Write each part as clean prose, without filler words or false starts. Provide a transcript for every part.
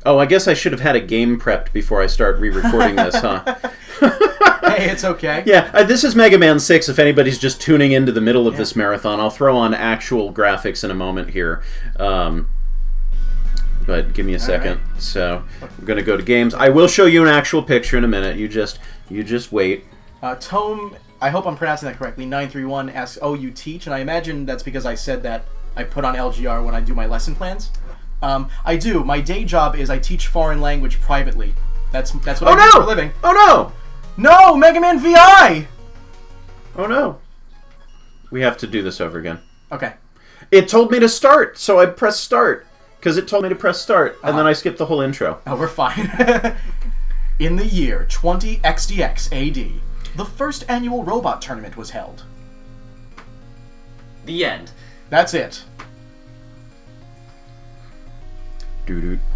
Oh, I guess I should have had a game prepped before I start re-recording this, huh? Hey, it's okay. Yeah, this is Mega Man 6. If anybody's just tuning into the middle of this marathon, I'll throw on actual graphics in a moment here. But give me a second. Right. So I'm going to go to games. I will show you an actual picture in a minute. You just wait. Tome, I hope I'm pronouncing that correctly, 931 asks, oh, you teach? And I imagine that's because I said that I put on LGR when I do my lesson plans. I do. My day job is I teach foreign language privately. That's what I do for a living. Oh, no! No! Mega Man VI! Oh, no. We have to do this over again. Okay. It told me to start, so I pressed start. Because it told me to press start, and then I skipped the whole intro. Oh, we're fine. In the year 20 XDX AD, the first annual robot tournament was held. The end. That's it.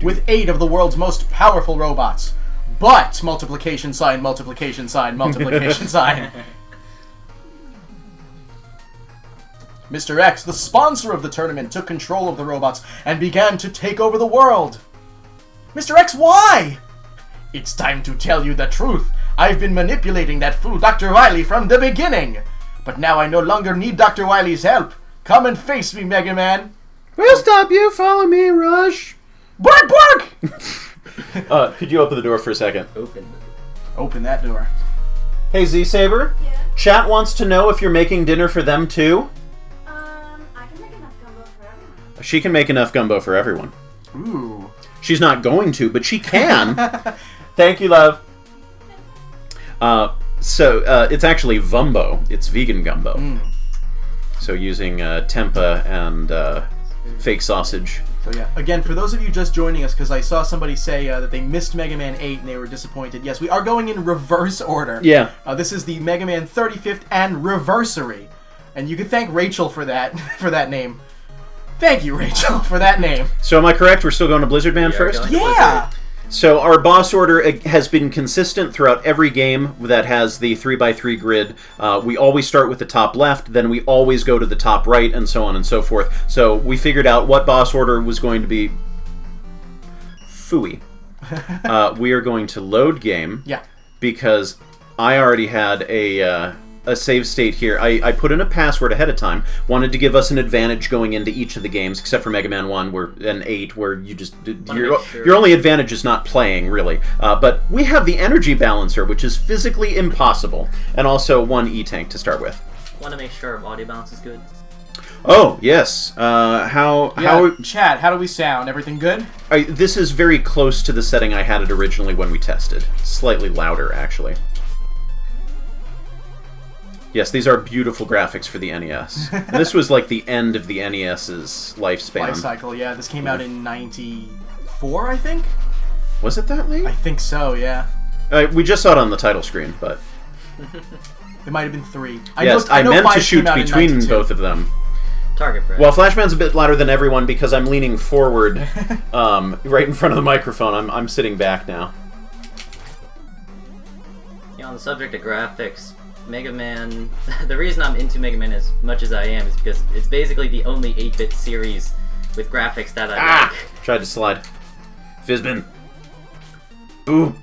With 8 of the world's most powerful robots. But multiplication sign, multiplication sign, multiplication sign. Mr. X, the sponsor of the tournament, took control of the robots and began to take over the world. Mr. X, why? It's time to tell you the truth. I've been manipulating that fool Dr. Wily from the beginning. But now I no longer need Dr. Wily's help. Come and face me, Mega Man. We'll stop you. Follow me, Rush. Bark, bark! Could you open the door for a second? Open that door. Hey, Z-Saber? Yeah? Chat wants to know if you're making dinner for them, too? I can make enough gumbo for everyone. She can make enough gumbo for everyone. Ooh. She's not going to, but she can. Thank you, love. So it's actually Vumbo. It's vegan gumbo. Mm. So using tempeh and fake sausage. So yeah, again, for those of you just joining us, because I saw somebody say that they missed Mega Man 8 and they were disappointed. Yes, we are going in reverse order. Yeah. This is the Mega Man 35th AnnREVERSEary. And you can thank Rachel for that name. Thank you, Rachel, for that name. So am I correct? We're still going to Blizzard Band first? Yeah! So our boss order has been consistent throughout every game that has the 3x3 grid. We always start with the top left, then we always go to the top right, and so on and so forth. So we figured out what boss order was going to be phooey. We are going to load game. Yeah. Because I already had a save state here. I put in a password ahead of time. Wanted to give us an advantage going into each of the games, except for Mega Man 1 and 8, where you just your only advantage is not playing, really. But we have the energy balancer, which is physically impossible, and also one E-Tank to start with. Want to make sure our audio balance is good. Oh, yes. How Chad, how do we sound? Everything good? This is very close to the setting I had it originally when we tested. Slightly louder, actually. Yes, these are beautiful graphics for the NES. This was like the end of the NES's lifespan. Life cycle, yeah. This came out in 94, I think? Was it that late? I think so, yeah. We just saw it on the title screen, but... It might have been 3. I meant to shoot between both of them. Target press. Well, Flashman's a bit louder than everyone because I'm leaning forward right in front of the microphone. I'm sitting back now. Yeah, on the subject of graphics... Mega Man, the reason I'm into Mega Man as much as I am is because it's basically the only 8-bit series with graphics that I like. Tried to slide. Fizbin. Ooh.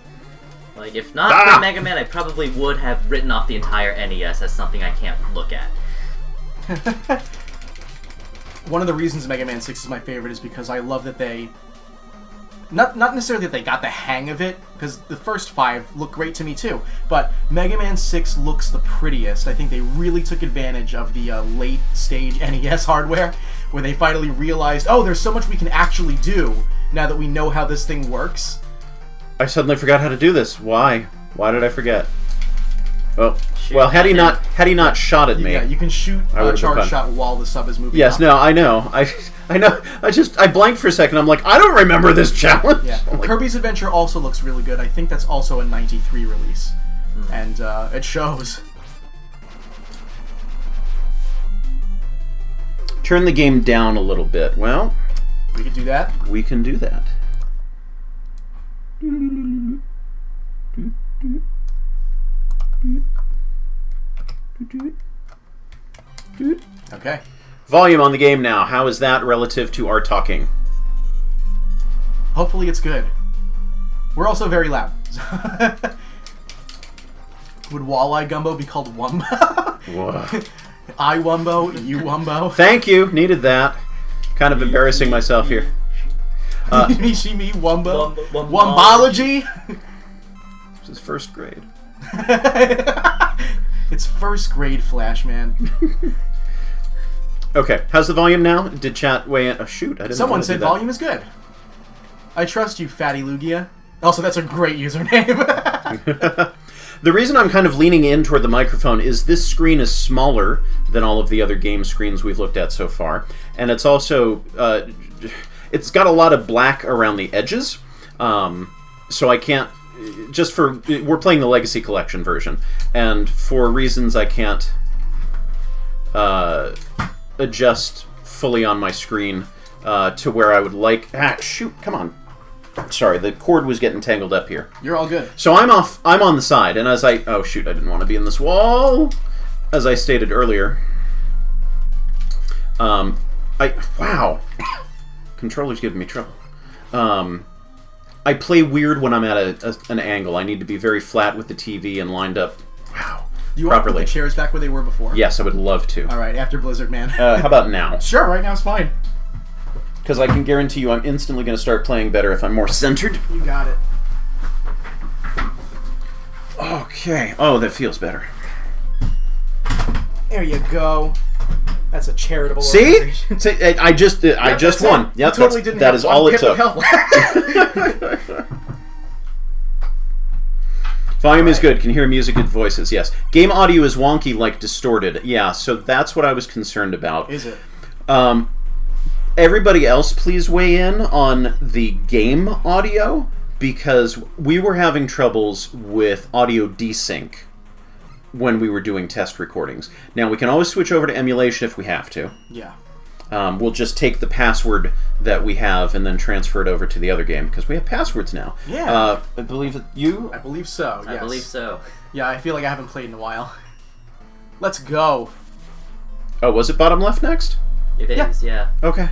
Like, if not for Mega Man, I probably would have written off the entire NES as something I can't look at. One of the reasons Mega Man 6 is my favorite is because I love that they... Not necessarily that they got the hang of it, because the first 5 look great to me too, but Mega Man 6 looks the prettiest. I think they really took advantage of the late-stage NES hardware, where they finally realized, oh, there's so much we can actually do now that we know how this thing works. I suddenly forgot how to do this. Why? Why did I forget? Oh, Shoot, well, had he not shot at me, Yeah, you can shoot a charge shot while the sub is moving. Yes, up. no, I know. I know. I blanked for a second. I'm like, I don't remember this challenge. Yeah. Like, Kirby's Adventure also looks really good. I think that's also a 93 release. And it shows. Turn the game down a little bit. Well, we can do that. We can do that. Okay. Volume on the game now. How is that relative to our talking? Hopefully it's good. We're also very loud. Would Walleye Gumbo be called Wumbo? Whoa. I Wumbo, you Wumbo. Thank you. Needed that. Kind of embarrassing myself here. Me, she, me, Wumbo. Wum- Wumbology. This is first grade. It's first grade Flash, man. Okay, how's the volume now? Did chat weigh in? Oh shoot, I didn't. Someone want to said do that. volume is good. I trust you, Fatty Lugia. Also, that's a great username. The reason I'm kind of leaning in toward the microphone is this screen is smaller than all of the other game screens we've looked at so far, and it's also it's got a lot of black around the edges, so I can't. We're playing the Legacy Collection version, and for reasons I can't adjust fully on my screen to where I would like. Ah, shoot! Come on. Sorry, the cord was getting tangled up here. You're all good. So I'm on the side, and as I... Oh, shoot, I didn't want to be in this wall. As I stated earlier. Wow. Controller's giving me trouble. I play weird when I'm at an angle. I need to be very flat with the TV and lined up. Wow. Do you want to Properly. put the chairs back where they were before? Yes, I would love to. All right, after Blizzard, man. How about now? Sure, right now it's fine. Because I can guarantee you I'm instantly going to start playing better if I'm more centered. You got it. Okay. Oh, that feels better. There you go. That's a charitable See? organization. See, I just that's won. it. Yep, You totally didn't that have is one all it pip of took. help. Volume is good. Can hear music, good voices. Yes. Game audio is wonky, like distorted. Yeah, so that's what I was concerned about. Is it? Everybody else, please weigh in on the game audio, because we were having troubles with audio desync when we were doing test recordings. Now, we can always switch over to emulation if we have to. Yeah. We'll just take the password that we have and then transfer it over to the other game, because we have passwords now. Yeah. I believe that you... I believe so, yes. I believe so. Yeah, I feel like I haven't played in a while. Let's go. Oh, was it bottom left next? It is, yeah. Okay.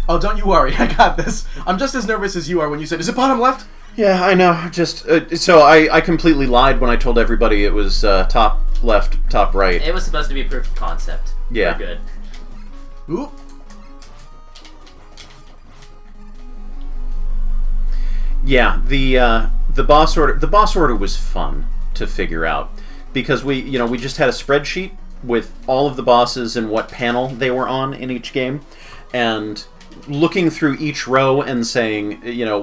Oh, don't you worry. I got this. I'm just as nervous as you are when you said, is it bottom left? Yeah, I know. Just so I completely lied when I told everybody it was top left, top right. It was supposed to be proof of concept. Yeah. We're good. Ooh. Yeah, the boss order was fun to figure out, because we just had a spreadsheet with all of the bosses and what panel they were on in each game, and looking through each row and saying,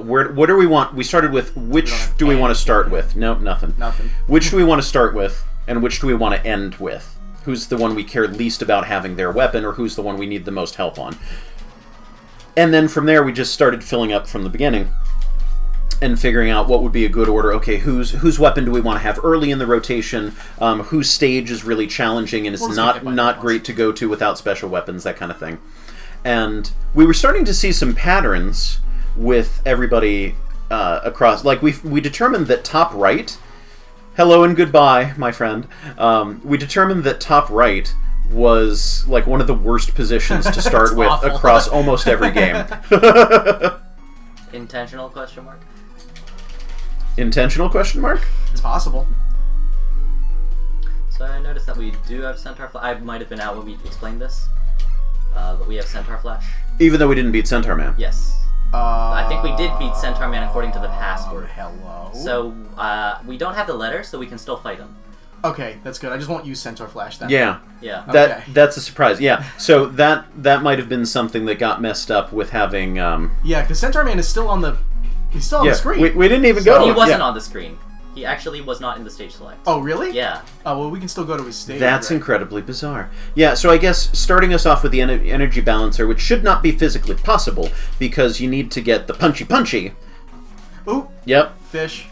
what do we want? We started with which do we want to start with? No, nothing. Nothing. Which do we want to start with, and which do we want to end with? Who's the one we care least about having their weapon, or who's the one we need the most help on? And then from there, we just started filling up from the beginning and figuring out what would be a good order. Okay, whose weapon do we want to have early in the rotation? Whose stage is really challenging and is not great to go to without special weapons, that kind of thing. And we were starting to see some patterns with everybody across. Like, we determined that top right... Hello and goodbye, my friend. We determined that top right was like one of the worst positions to start with awful. across almost every game. Intentional question mark? Intentional question mark? It's possible. So I noticed that we do have Centaur Flash. I might have been out when we explained this. But we have Centaur Flash. Even though we didn't beat Centaur Man. Yes. I think we did beat Centaur Man according to the password. Hello. So, we don't have the letter, so we can still fight him. Okay, that's good. I just won't use Centaur Flash then. Yeah. Yeah. Okay. That's a surprise. Yeah. So that might have been something that got messed up with having. Yeah, because Centaur Man is still on the. He's still on the screen. We didn't even go. He wasn't yeah. on the screen. He actually was not in the stage select. Oh, really? Yeah. Oh, well, we can still go to his stage. That's right? incredibly bizarre. Yeah, so I guess starting us off with the energy balancer, which should not be physically possible, because you need to get the punchy. Ooh, Yep. fish.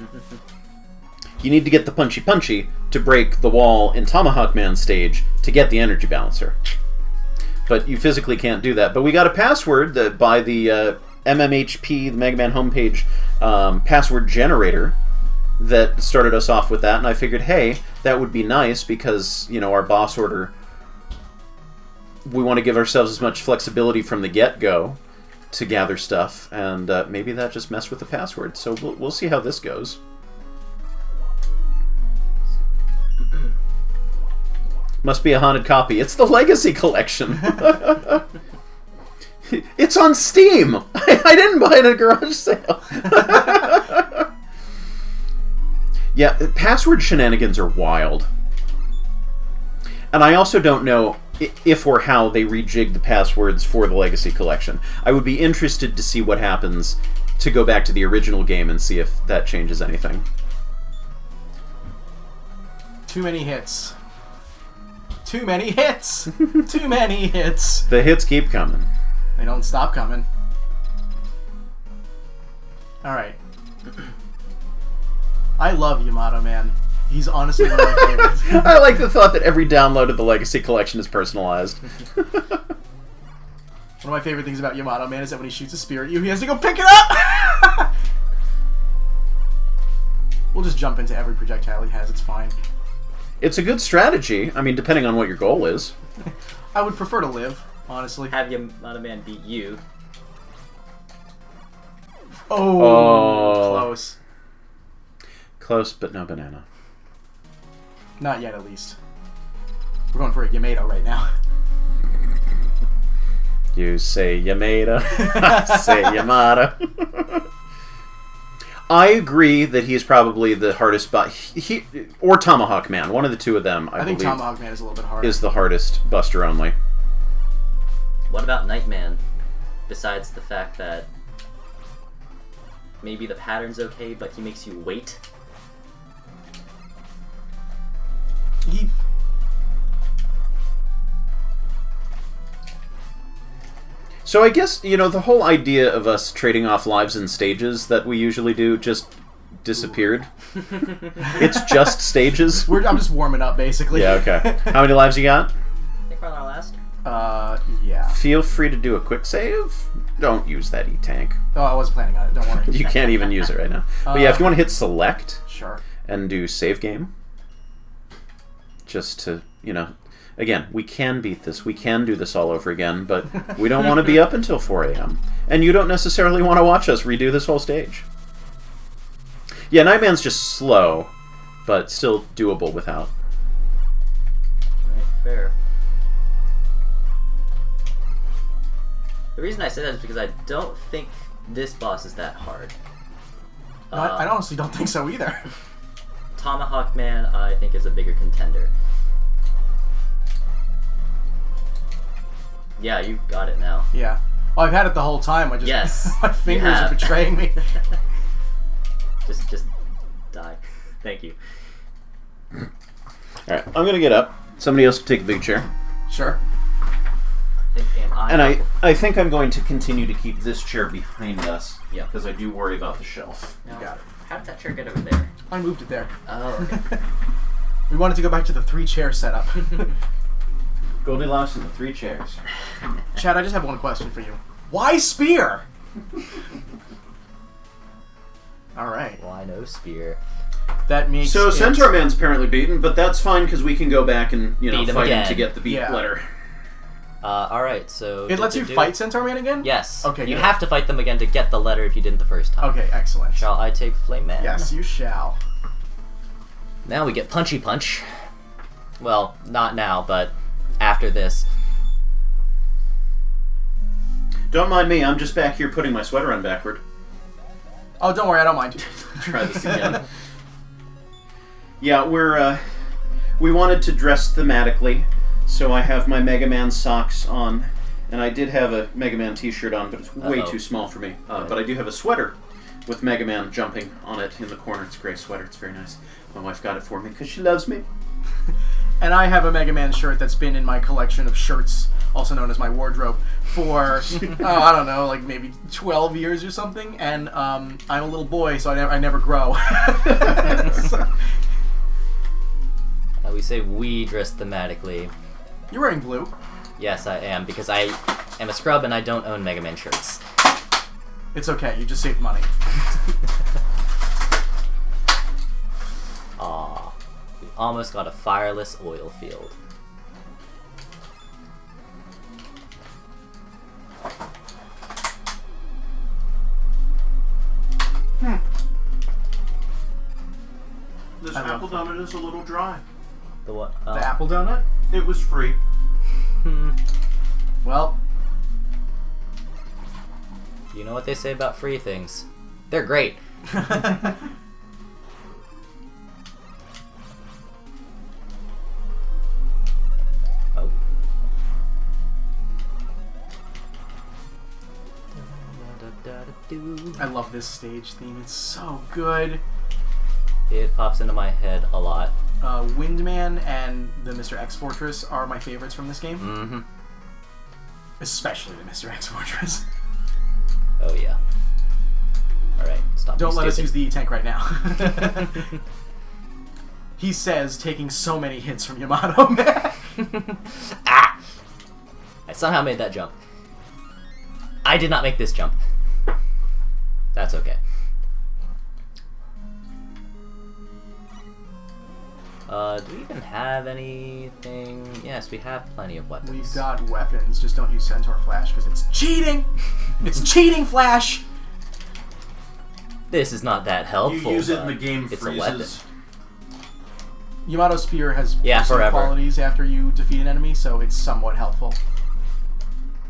You need to get the punchy to break the wall in Tomahawk Man's stage to get the energy balancer. But you physically can't do that. But we got a password that by the MMHP, the Mega Man homepage password generator, that started us off with that, and I figured, hey, that would be nice because, our boss order, we want to give ourselves as much flexibility from the get-go to gather stuff, and maybe that just messed with the password. So we'll see how this goes. Must be a haunted copy. It's the Legacy Collection. It's on Steam. I didn't buy it at a garage sale. Yeah, password shenanigans are wild. And I also don't know if or how they rejig the passwords for the Legacy Collection. I would be interested to see what happens to go back to the original game and see if that changes anything. Too many hits. Too many hits! Too many hits! The hits keep coming. They don't stop coming. Alright. I love Yamato, man. He's honestly one of my favorites. I like the thought that every download of the Legacy Collection is personalized. One of my favorite things about Yamato, man, is that when he shoots a spear at you, he has to go pick it up! We'll just jump into every projectile he has, it's fine. It's a good strategy. I mean, depending on what your goal is. I would prefer to live, honestly. Have Yamato Man beat you. Oh, close. Close, but no banana. Not yet, at least. We're going for a Yamato right now. You say Yamato. I say Yamato. I agree that he's probably the hardest, or Tomahawk Man. One of the two of them, I think believe, Tomahawk Man is a little bit harder. is the hardest Buster only. What about Nightman? Besides the fact that maybe the pattern's okay, but he makes you wait. So I guess, the whole idea of us trading off lives and stages that we usually do just disappeared. It's just stages. I'm just warming up, basically. Yeah, okay. How many lives you got? I think we're on our last. Yeah. Feel free to do a quick save. Don't use that E-Tank. Oh, I wasn't planning on it, don't worry. You can't even use it right now. But yeah, if you want to hit select Sure. and do save game, just to, again, we can beat this. We can do this all over again, but we don't want to be up until 4 a.m. And you don't necessarily want to watch us redo this whole stage. Yeah, Nightman's just slow, but still doable without. Right, fair. The reason I say that is because I don't think this boss is that hard. No, I honestly don't think so either. Tomahawk Man, I think, is a bigger contender. Yeah, you got it now. Yeah. Well, I've had it the whole time. Yes, my fingers are betraying me. just die. Thank you. Alright, I'm going to get up. Somebody else can take the big chair. Sure. And I think I'm going to continue to keep this chair behind us. Yeah. Because I do worry about the shelf. You got it. How did that chair get over there? I moved it there. Oh, okay. We wanted to go back to the 3-chair setup. Goldilocks and the 3 chairs. Chad, I just have one question for you. Why spear? Alright. Why no spear? That makes So it... Centaur Man's apparently beaten, but that's fine because we can go back and, Beat him fight him again. to get the beat Yeah. letter. Alright, so... It lets you fight Centaur Man again? Yes. Okay, You good. have to fight them again to get the letter if you didn't the first time. Okay, excellent. Shall I take Flame Man? Yes, you shall. Now we get Punchy Punch. Well, not now, but after this. Don't mind me, I'm just back here putting my sweater on backward. Oh, don't worry, I don't mind. Try this again. Yeah, we wanted to dress thematically, so I have my Mega Man socks on, and I did have a Mega Man t-shirt on, but it's way too small for me. But I do have a sweater with Mega Man jumping on it in the corner. It's a gray sweater, it's very nice. My wife got it for me because she loves me. And I have a Mega Man shirt that's been in my collection of shirts, also known as my wardrobe, for, I don't know, like maybe 12 years or something, and I'm a little boy, so I never grow. So, We say we dress thematically. you're wearing blue. Yes, I am, because I am a scrub and I don't own Mega Man shirts. It's okay, you just saved money. Aw. We almost got a fireless oil field. apple donut is a little dry. The what? The apple donut? It was free. Well, You know what they say about free things? They're great. Oh. I love this stage theme. It's so good. It pops into my head a lot. Windman and the Mr. X Fortress are my favorites from this game. Mm-hmm. Especially the Mr. X Fortress. Oh yeah. Alright, stop. Don't being let us stupid. use the E-Tank right now. He says, taking so many hits from Yamato, man. Ah! I somehow made that jump. I did not make this jump. That's okay. Do we even have anything? Yes, we have plenty of weapons. We've got weapons, just don't use Centaur Flash because it's cheating! It's cheating, Flash! This is not that helpful. You use it and but the game it's a weapon. freezes. Yamato Spear has Yeah, some forever. qualities after you defeat an enemy, so it's somewhat helpful.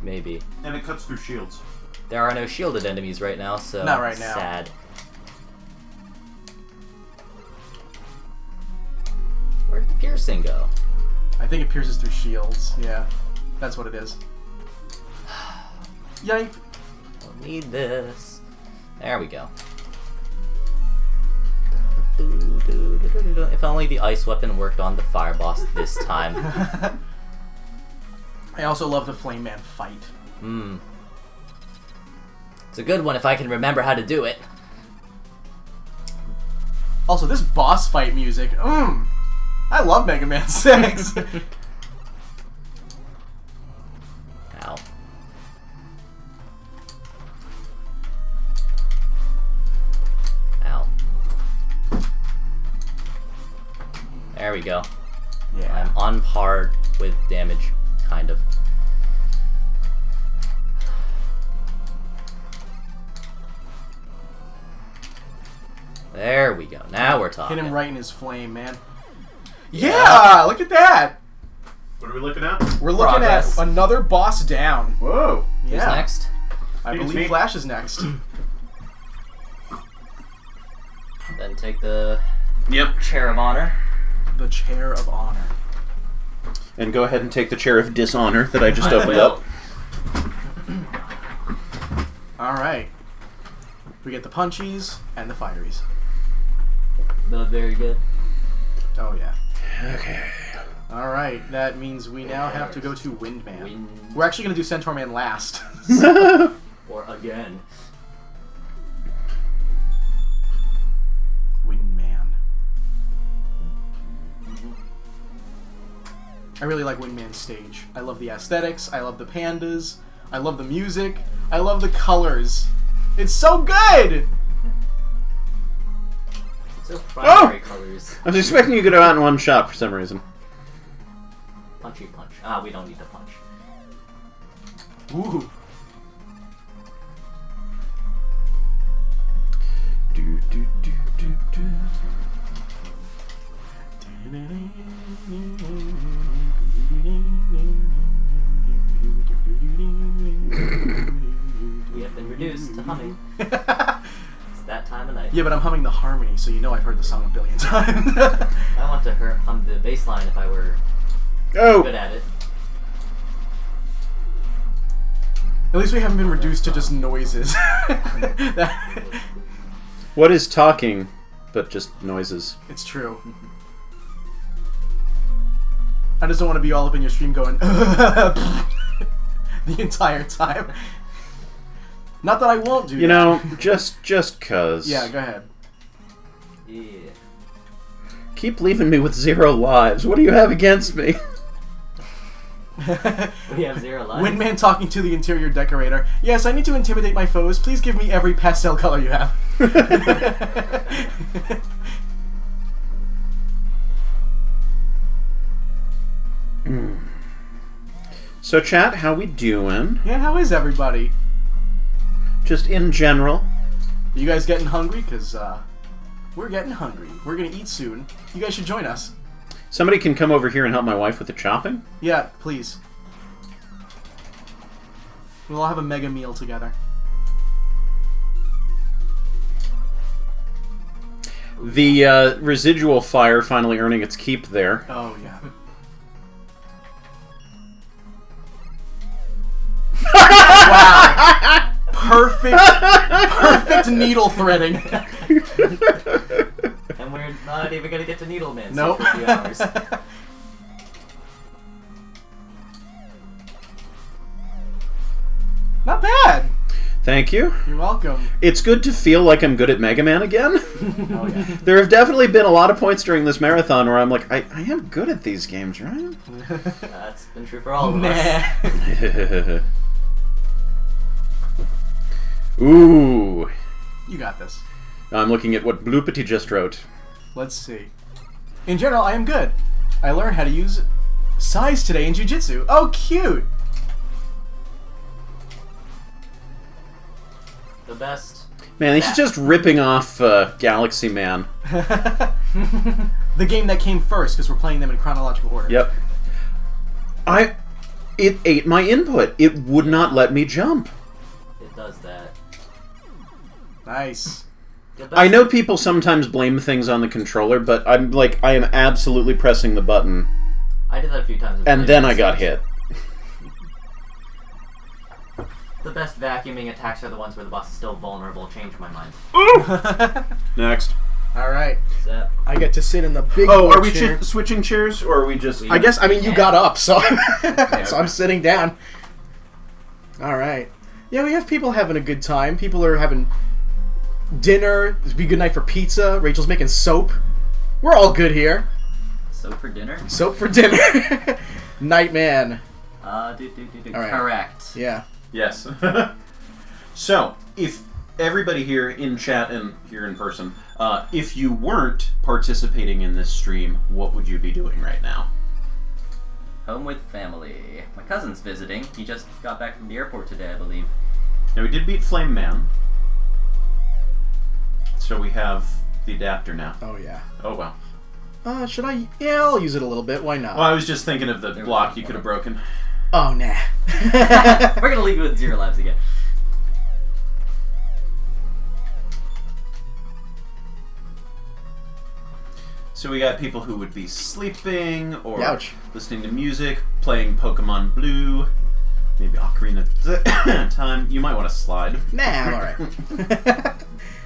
Maybe. And it cuts through shields. There are no shielded enemies right now, so Not right now. sad. Where'd the piercing go? I think it pierces through shields. Yeah, that's what it is. Yike! Don't need this. There we go. If only the ice weapon worked on the fire boss this time. I also love the Flame Man fight. Hmm. It's a good one if I can remember how to do it. Also, this boss fight music, I love Mega Man 6! Ow. Ow. There we go. Yeah. I'm on par with damage, kind of. There we go. Now we're talking. Hit him right in his flame, man. Yeah! Look at that! What are we looking at? We're looking Progress. at another boss down. Whoa! Who's Yeah. next? I It's believe me. Flash is next. Then take the Yep. chair of honor. The Chair of Honor. And go ahead and take the chair of dishonor that I just opened up. Alright. We get the punchies and the fireys. Both very good. Oh, yeah. Okay. Alright, that means we now have to go to Windman. Wind. We're actually going to do Centaur Man last. Or again. Windman. I really like Windman's stage. I love the aesthetics, I love the pandas, I love the music, I love the colors. It's so good! So primary colors. I was expecting you to go out in one shot for some reason. Punchy punch. Ah, we don't need to punch. Ooh. Do, do, do, do, do. We have been reduced to humming. It's that time of night. Yeah, but I'm humming the harmony, so you know I've heard the song a billion times. I want to hum the bass line if I were good Oh! at it. At least we haven't been reduced to just noises. That- What is talking but just noises? it's true. I just don't want to be all up in your stream going the entire time. Not that I won't do You that. know, just cuz. Yeah, go ahead. Yeah. Keep leaving me with 0 lives. What do you have against me? We have 0 lives. Windman talking to the interior decorator. Yes, I need to intimidate my foes. Please give me every pastel color you have. So chat, how we doing? Yeah, how is everybody? Just in general. You guys getting hungry? Because, We're getting hungry. We're gonna eat soon. You guys should join us. Somebody can come over here and help my wife with the chopping? Yeah, please. We'll all have a mega meal together. The residual fire finally earning its keep there. Oh, yeah. Wow. Perfect needle threading. And we're not even gonna get to Needleman Nope. for a few hours. Not bad. Thank you. You're welcome. It's good to feel like I'm good at Mega Man again. Oh, yeah. There have definitely been a lot of points during this marathon where I'm like, I am good at these games, right? That's been true for all of us. Nah. Ooh. You got this. I'm looking at what Bloopity just wrote. Let's see. In general, I am good. I learned how to use size today in Jiu-Jitsu. Oh, cute! The best. Man, he's just ripping off Galaxy Man. The game that came first, because we're playing them in chronological order. Yep. It ate my input. It would not let me jump. It does that. Nice. I know people sometimes blame things on the controller, but I'm like, I am absolutely pressing the button. I did that a few times. And then I got hit. The best vacuuming attacks are the ones where the boss is still vulnerable. Change my mind. Next. Alright. Zap. I get to sit in the big Oh, are we chair. switching chairs, or are we just... I guess, I mean, you got up, so, okay. so I'm sitting down. Alright. Yeah, we have people having a good time. People are having dinner. It'd be a good night for pizza. Rachel's making soap. We're all good here. Soap for dinner? Soap for dinner. Nightman. All right. Correct. Yeah. Yes. So, if everybody here in chat and here in person, if you weren't participating in this stream, what would you be doing right now? Home with family. My cousin's visiting. He just got back from the airport today, I believe. Now, we did beat Flame Man. So we have the adapter now. Oh, yeah. Oh, well. Should I? Yeah, I'll use it a little bit. Why not? Well, I was just thinking of the block you could have broken. Oh, nah. We're gonna leave you with 0 lives again. So we got people who would be sleeping, or Ouch. listening to music, playing Pokemon Blue, maybe Ocarina of Time. You might want to slide. Nah, I'm alright.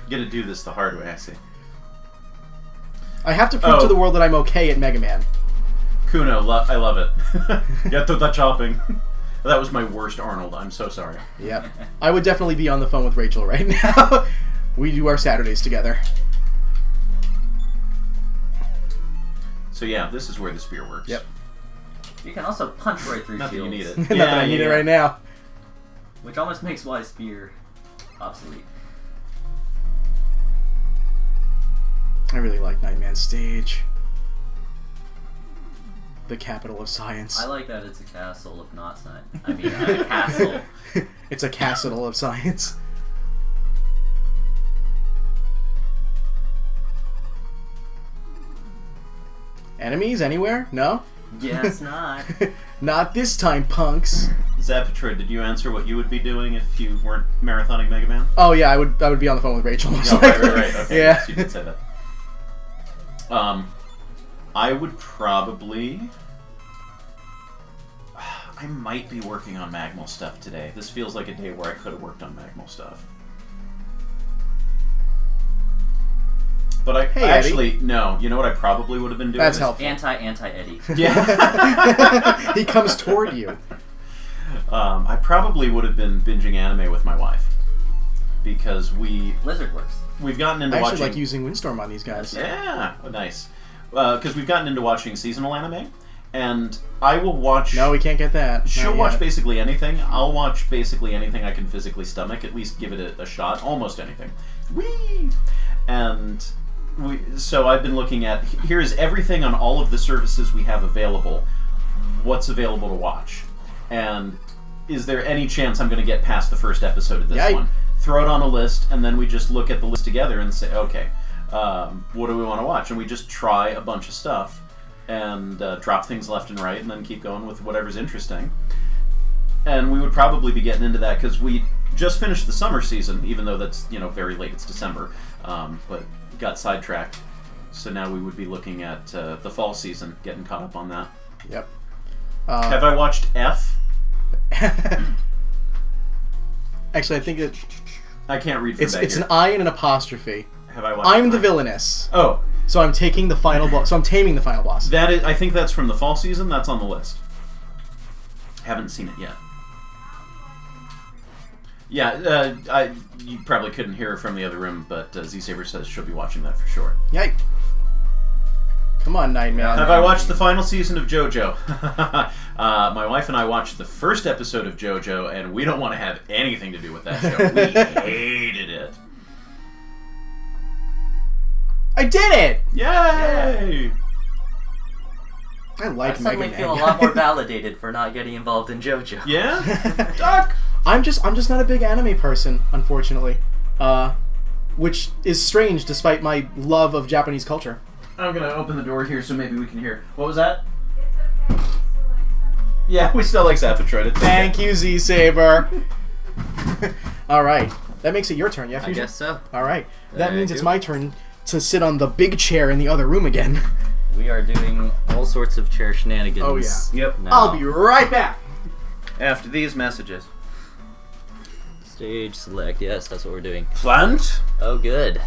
You gotta do this the hard way, I see. I have to prove to the world that I'm okay at Mega Man. Kuno, I love it. Get to the chopping. That was my worst Arnold. I'm so sorry. Yep. I would definitely be on the phone with Rachel right now. We do our Saturdays together. So yeah, this is where the spear works. Yep. You can also punch right through Not that you shields. need it. Not that I need it right now. Which almost makes Wise Spear obsolete. I really like Nightman's stage. The capital of science. I like that it's a castle of not science. I mean, a castle. It's a castle of science. Enemies anywhere? No? Yes, not. Not this time, punks. Zapetroid, did you answer what you would be doing if you weren't marathoning Mega Man? Oh yeah, I would be on the phone with Rachel. Most likely. Right. Okay, Yeah. yes, you did say that. I would probably... I might be working on Magmal stuff today. This feels like a day where I could have worked on Magmal stuff. But I Hey, actually, no. You know what I probably would have been doing? That's helpful. Anti-Eddie. Yeah. He comes toward you. I probably would have been binging anime with my wife. Because Blizzard works. we've gotten into I watching... actually like using Windstorm on these guys. Yeah, nice. Because we've gotten into watching seasonal anime, and I will watch... No, we can't get that. She'll Not watch yet. basically anything. I'll watch basically anything I can physically stomach, at least give it a shot. Almost anything. Whee! And so I've been looking at... Here's everything on all of the services we have available. What's available to watch? And is there any chance I'm going to get past the first episode of this one? Throw it on a list, and then we just look at the list together and say, okay, what do we want to watch? And we just try a bunch of stuff and drop things left and right and then keep going with whatever's interesting. And we would probably be getting into that because we just finished the summer season, even though that's, very late, it's December, but got sidetracked. So now we would be looking at the fall season, getting caught up on that. Yep. Have I watched F? Actually, I think I can't read from back it's here. an I and an apostrophe. Have I watched I'm the I? villainess. Oh. So I'm taking the final boss. So I'm taming the final boss. That is, I think that's from the fall season. That's on the list. Haven't seen it yet. Yeah, you probably couldn't hear her from the other room, but Z-Saber says she'll be watching that for sure. Yike. Come on, Nightmare. Have I watched the final season of JoJo? My wife and I watched the first episode of JoJo, and we don't want to have anything to do with that show. We hated it. I did it! Yay! I like I suddenly Mega feel Man. a lot more validated for not getting involved in JoJo. Yeah? Duck! I'm just not a big anime person, unfortunately. Which is strange despite my love of Japanese culture. I'm gonna open the door here so maybe we can hear. What was that? It's okay. Yeah, we still like Zapetroid. It's Thank you, Z-Saber. Alright. That makes it your turn, yeah, I Fusion? guess so. Alright. That Thank means it's you. my turn to sit on the big chair in the other room again. We are doing all sorts of chair shenanigans. Oh, yeah. Yep. now. I'll be right back. After these messages. Stage select. Yes, that's what we're doing. Plant? Oh, good.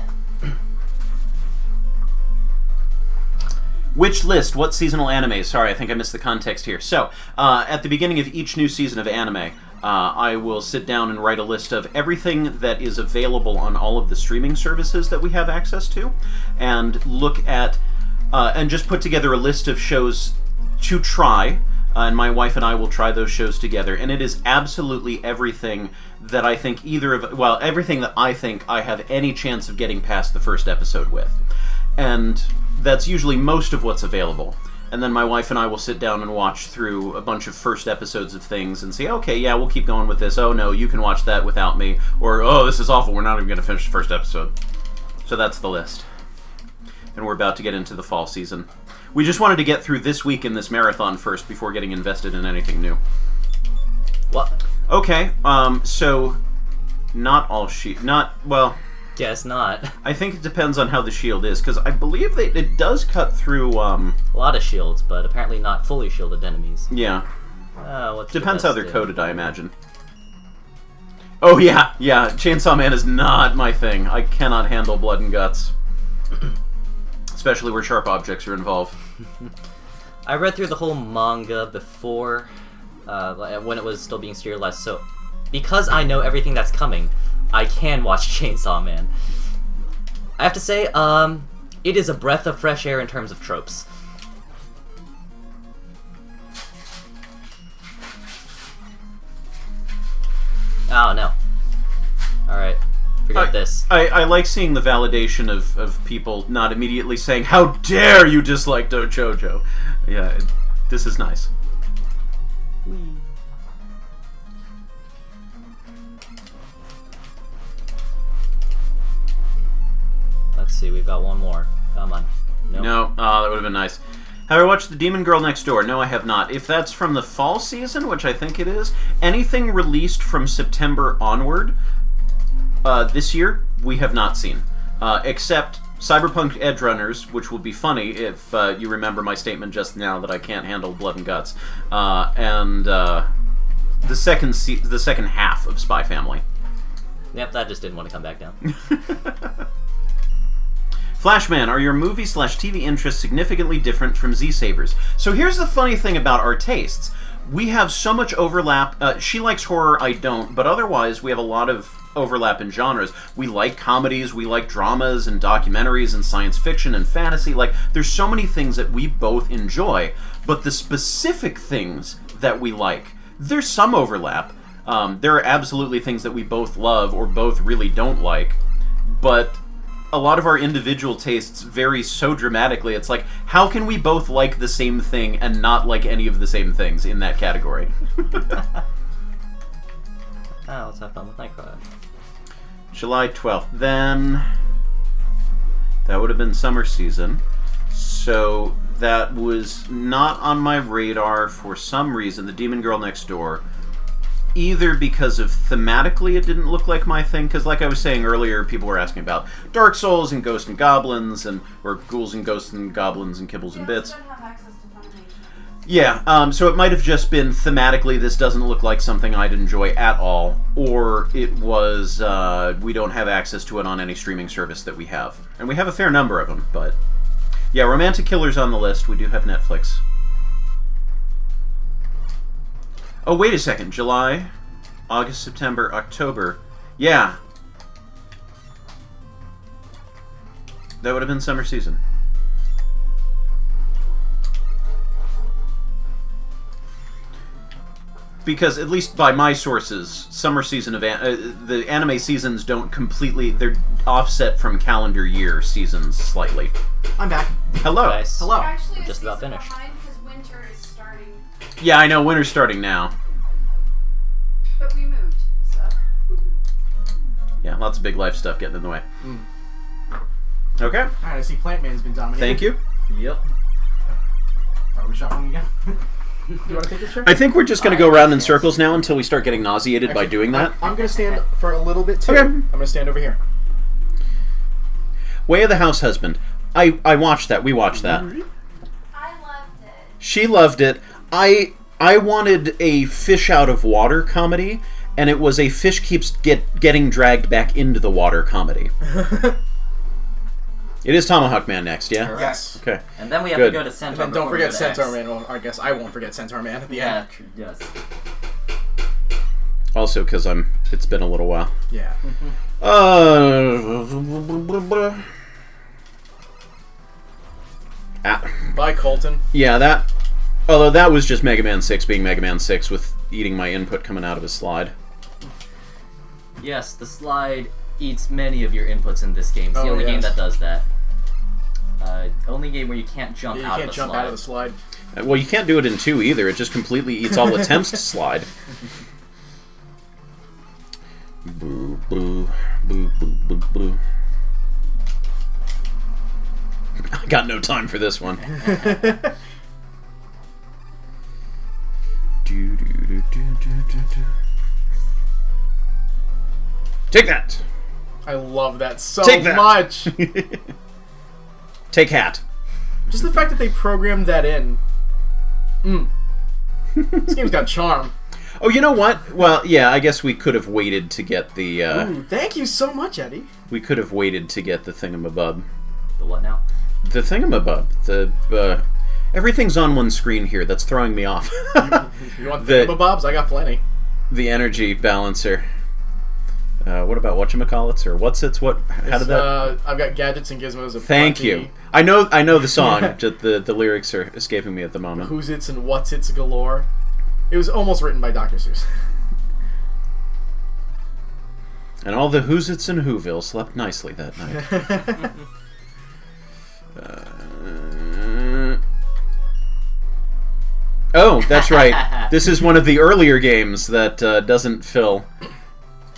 Which list? What seasonal anime? Sorry, I think I missed the context here. So, at the beginning of each new season of anime, I will sit down and write a list of everything that is available on all of the streaming services that we have access to, and look at, and just put together a list of shows to try, and my wife and I will try those shows together, and it is absolutely everything that I think everything that I think I have any chance of getting past the first episode with. And that's usually most of what's available. And then my wife and I will sit down and watch through a bunch of first episodes of things and say, okay, yeah, we'll keep going with this. Oh, no, you can watch that without me. Or, oh, this is awful, we're not even going to finish the first episode. So that's the list. And we're about to get into the fall season. We just wanted to get through this week in this marathon first before getting invested in anything new. What? Okay, so not all Guess not. I think it depends on how the shield is, because I believe that it does cut through, A lot of shields, but apparently not fully shielded enemies. yeah. What's the Depends how best they're thing? coded, I imagine. Oh yeah, Chainsaw Man is not my thing. I cannot handle blood and guts. Especially where sharp objects are involved. I read through the whole manga before, when it was still being serialized, so because I know everything that's coming, I can watch Chainsaw Man. I have to say, it is a breath of fresh air in terms of tropes. Oh, no. Alright. Forget this. I like seeing the validation of people not immediately saying, how dare you dislike JoJo. Yeah, this is nice. Let's see, we've got one more. Come on. Nope. No, that would have been nice. Have I watched The Demon Girl Next Door? No, I have not. If that's from the fall season, which I think it is, anything released from September onward this year, we have not seen. Except Cyberpunk Edgerunners, which will be funny if you remember my statement just now that I can't handle blood and guts, and the second half of Spy Family. Yep, that just didn't want to come back down. Flashman, are your movie/TV interests significantly different from Z-Saber's? So here's the funny thing about our tastes. We have so much overlap. She likes horror, I don't, but otherwise we have a lot of overlap in genres. We like comedies, we like dramas and documentaries and science fiction and fantasy. Like, there's so many things that we both enjoy, but the specific things that we like, there's some overlap. There are absolutely things that we both love or both really don't like, but a lot of our individual tastes vary so dramatically. It's like, how can we both like the same thing and not like any of the same things in that category? Let's have fun with Nightcrawler. July 12th. Then That would have been summer season. So that was not on my radar for some reason. The Demon Girl Next Door. Either because of thematically it didn't look like my thing, because like I was saying earlier, people were asking about Dark Souls and Ghosts and Goblins, or Ghouls and Ghosts and Goblins and Kibbles and Bits. Don't have access to Funimation. Yeah, so it might have just been thematically this doesn't look like something I'd enjoy at all, or it was we don't have access to it on any streaming service that we have. And we have a fair number of them, but... Yeah, Romantic Killer's on the list. We do have Netflix. Oh, wait a second. July, August, September, October. Yeah. That would have been summer season. Because, at least by my sources, summer season of... the anime seasons don't completely... They're offset from calendar year seasons slightly. I'm back. Hello. Nice. Hello. We're actually Just a about season finished. behind because winter is starting, Yeah, I know. Winter's starting now. but we moved, so. Yeah, lots of big life stuff getting in the way. Okay. Alright, I see Plant Man's been dominating. Thank you. Yep. Are we shuffling again? Do you want to take this chair? I think we're just going to go around in circles now until we start getting nauseated by doing that. I'm going to stand for a little bit too. Okay. I'm going to stand over here. Way of the House Husband. I watched that. We watched that. I loved it. She loved it. I wanted a fish out of water comedy, and it was a fish keeps getting dragged back into the water comedy. It is Tomahawk Man next, yeah? Correct. Yes. Okay. And then we have Good. to go to Centaur. And then don't before we forget go to X. Centaur Man. Well, I guess I won't forget Centaur Man at the Yeah, end. yes. Also, because it's been a little while. Yeah. Bye, Colton. Yeah, that... Although that was just Mega Man 6 being Mega Man 6 with eating my input coming out of his slide. Yes, the slide eats many of your inputs in this game. It's the Oh, only game yes. that does that. Only game where you can't jump Yeah, you out can't of the jump slide. out of the slide. Well, you can't do it in 2 either. It just completely eats all attempts to slide. Boo, boo, boo, boo, boo, boo. I got no time for this one. Take that! I love that so Take that. much. Take hat. Just the fact that they programmed that in. This game's got charm. Oh, you know what? Well, yeah, I guess we could have waited to get the, Ooh, thank you so much, Eddie. we could have waited to get the thingamabub. The what now? The thingamabub. The, everything's on one screen here. That's throwing me off. You want The- thingamabobs? I got plenty. The energy balancer. What about whatchamacallits or what's its what? How did that? I've got gadgets and gizmos. Thank you. I know the song. Just the lyrics are escaping me at the moment. Who's its and what's its galore. It was almost written by Dr. Seuss. And all the Who's-its in Whoville slept nicely that night. Oh, that's right. This is one of the earlier games that doesn't fill.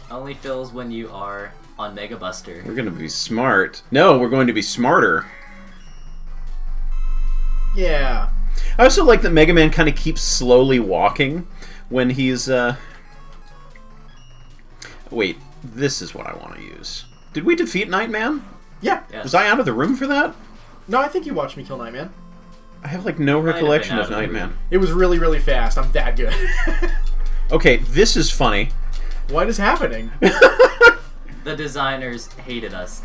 Only fills when you are on Mega Buster. We're going to be smart. No, we're going to be smarter. Yeah. I also like that Mega Man kind of keeps slowly walking when he's... Wait, this is what I want to use. Did we defeat Nightman? Yeah. Yes. Was I out of the room for that? No, I think you watched me kill Nightman. I have, like, no Might have been recollection out of of the room. Nightman. It was really, really fast. I'm that good. Okay, this is funny. What is happening? The designers hated us.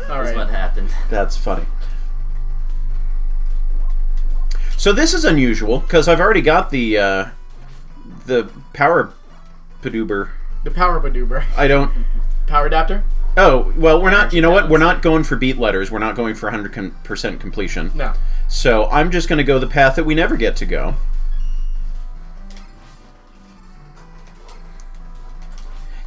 All Is right. what happened. That's funny. So this is unusual, because I've already got the power Padoober. The power Badoober. I don't... Power adapter? Oh, well, we're not... Energy You know what? We're balancer. not going for beat letters. We're not going for 100% completion. No. So I'm just going to go the path that we never get to go.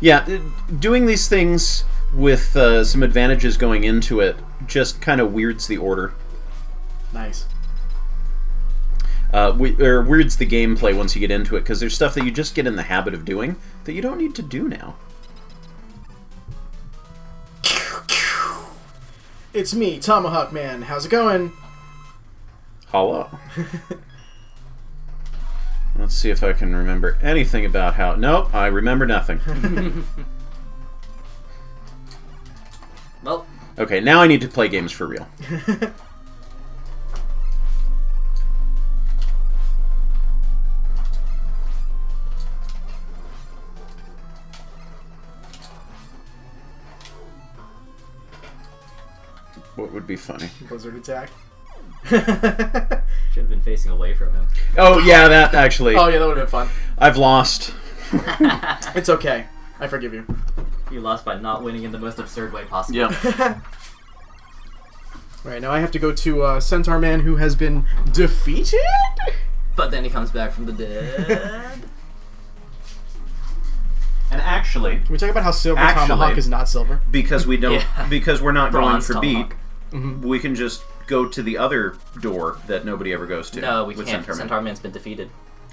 Yeah, doing these things with some advantages going into it just kind of weirds the order. Nice. Or weirds the gameplay once you get into it, because there's stuff that you just get in the habit of doing that you don't need to do now. It's me, Tomahawk Man. How's it going? Hello. Let's see if I can remember anything about how... Nope, I remember nothing. Well. Okay, now I need to play games for real. What would be funny? Blizzard attack. Should have been facing away from him. Oh, yeah, that actually... Oh, yeah, that would have been fun. I've lost. It's okay. I forgive you. You lost by not winning in the most absurd way possible. Yeah. Right, now I have to go to Centaur Man, who has been defeated? But then he comes back from the dead. And actually... Can we talk about how Silver Tomahawk is not silver? Because we don't... Yeah. Because we're not Bronze going for Tomahawk. beat, we can just go to the other door that nobody ever goes to. No, we with can't. Centaur Man. Centaur Man's been defeated.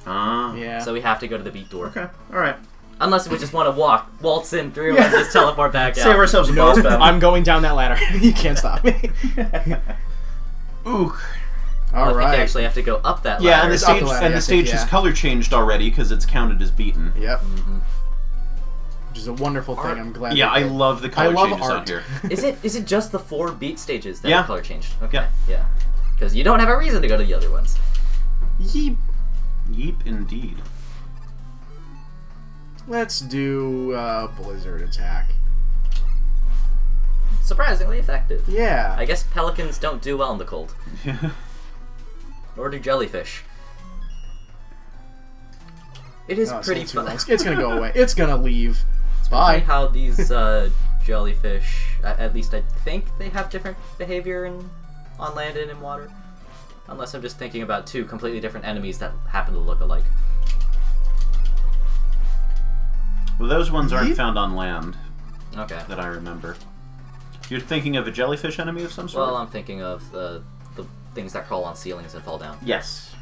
Ah. Yeah. So we have to go to the beat door. Okay, alright. Unless we just want to waltz in through and just teleport back out. Save ourselves a boss battle. I'm going down that ladder. You can't stop me. Ooh. I think Alright. you actually have to go up that ladder. Yeah, and the It's up stage, the ladder, and the I stage think, is yeah. color changed already because it's counted as beaten. Yep. Mm-hmm. Which is a wonderful thing. I'm glad. Yeah, they I did. love the color love changes on art. here. Is it just the 4 beat stages that Yeah. are color changed? Okay. Yeah. Yeah. Because you don't have a reason to go to the other ones. Yeep. Yeep, indeed. Let's do Blizzard attack. Surprisingly effective. Yeah. I guess pelicans don't do well in the cold. Nor do jellyfish. It is Oh, it's pretty not too fun. long. It's gonna go away. It's gonna leave. Funny Bye. how these jellyfish, at least I think they have different behavior on land and in water. Unless I'm just thinking about 2 completely different enemies that happen to look alike. Well, those ones aren't Yeep. found on land Okay. that I remember. You're thinking of a jellyfish enemy of some sort? Well, I'm thinking of the things that crawl on ceilings and fall down. Yes.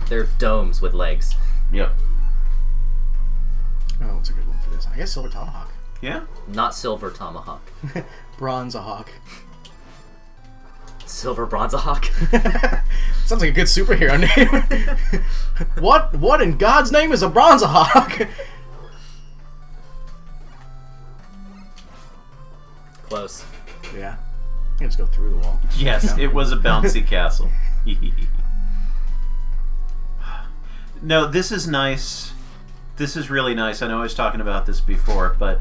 They're domes with legs. Yep. Oh, what's a good one for this? I guess Silver Tomahawk. Yeah? Not silver tomahawk. Bronze Hawk. Silver bronzahawk. Sounds like a good superhero name. What in God's name is a Bronze Hawk? Close. Yeah. I can just go through the wall. Yes, Yeah. it was a bouncy castle. No, this is nice. This is really nice. I know I was talking about this before, but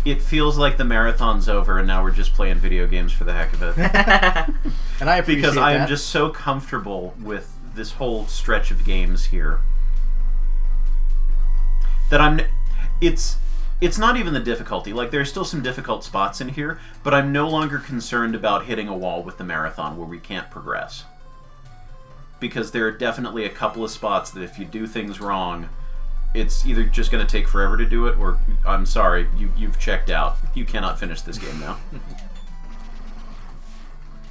it feels like the marathon's over and now we're just playing video games for the heck of it. And I appreciate Because I am that. just so comfortable with this whole stretch of games here that it's not even the difficulty. Like, there's still some difficult spots in here, but I'm no longer concerned about hitting a wall with the marathon where we can't progress. Because there are definitely a couple of spots that if you do things wrong, it's either just going to take forever to do it, or, I'm sorry, you've checked out. You cannot finish this game now.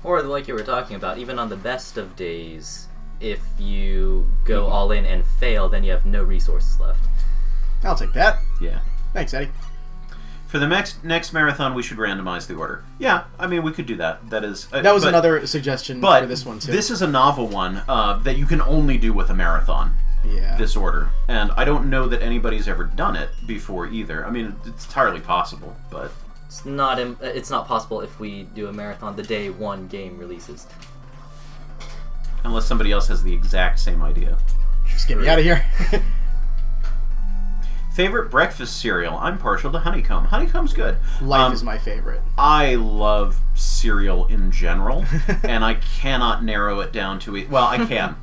Or like you were talking about, even on the best of days, if you go all in and fail, then you have no resources left. I'll take that. Yeah. Thanks, Eddie. For the next marathon, we should randomize the order. Yeah, I mean, we could do that. That is... That was another suggestion but for this one, too. This is a novel one that you can only do with a marathon. Yeah. This order. And I don't know that anybody's ever done it before either. I mean, it's entirely possible, but... It's not possible if we do a marathon the day one game releases. Unless somebody else has the exact same idea. Just get me out of here. Favorite breakfast cereal? I'm partial to honeycomb. Honeycomb's good. Life is my favorite. I love cereal in general, and I cannot narrow it down to it. Well, I can.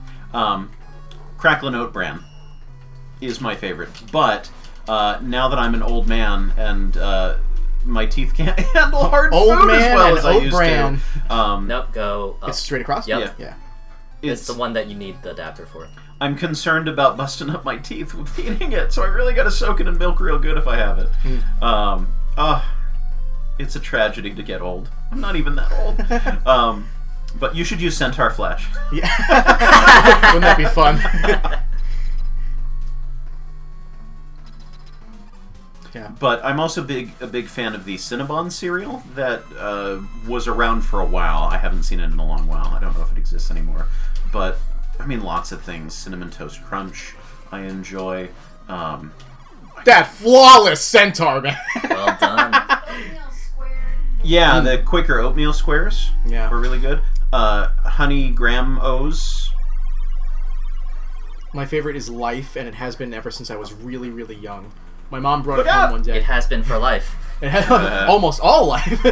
Cracklin' Oat Bran is my favorite, but now that I'm an old man and my teeth can't handle hard Old food man as well and as I Oat used Bran. to. Nope, go up. It's straight across? Yep. Yeah. Yeah. It's the one that you need the adapter for. I'm concerned about busting up my teeth with feeding it, so I really got to soak it in milk real good if I have it. It's a tragedy to get old. I'm not even that old. But you should use Centaur Flash. Yeah. Wouldn't that be fun? Yeah. But I'm also a big fan of the Cinnabon cereal that was around for a while. I haven't seen it in a long while. I don't know if it exists anymore. But, I mean, lots of things. Cinnamon Toast Crunch I enjoy. That flawless centaur, man. Well done. Oatmeal square. Yeah, the Quaker oatmeal squares were really good. Honey Graham O's. My favorite is Life, and it has been ever since I was really, really young. My mom brought it home one day. It has been for life. It has almost all Life.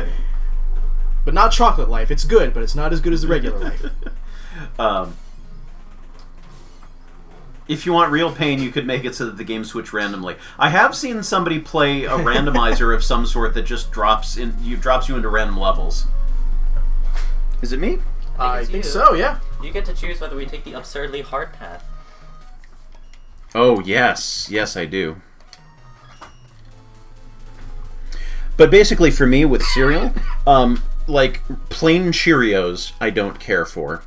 But not Chocolate Life. It's good, but it's not as good as the regular Life. If you want real pain, you could make it so that the game switch randomly. I have seen somebody play a randomizer of some sort that just drops you into random levels. Is it me? I think so, yeah. You get to choose whether we take the absurdly hard path. Oh, yes. Yes, I do. But basically, for me, with cereal, like, plain Cheerios, I don't care for.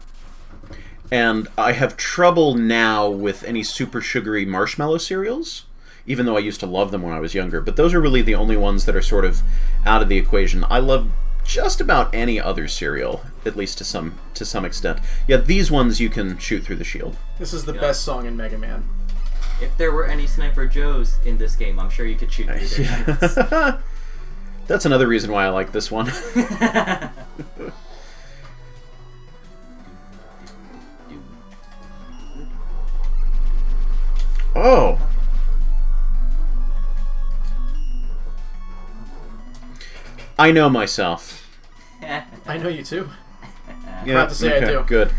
And I have trouble now with any super sugary marshmallow cereals, even though I used to love them when I was younger. But those are really the only ones that are sort of out of the equation. I love just about any other cereal, at least to some extent. Yeah, these ones you can shoot through the shield. This is the best song in Mega Man. If there were any Sniper Joes in this game, I'm sure you could shoot through their shields. That's another reason why I like this one. Oh! I know myself. I know you too. Yeah, Proud to say I do. Good.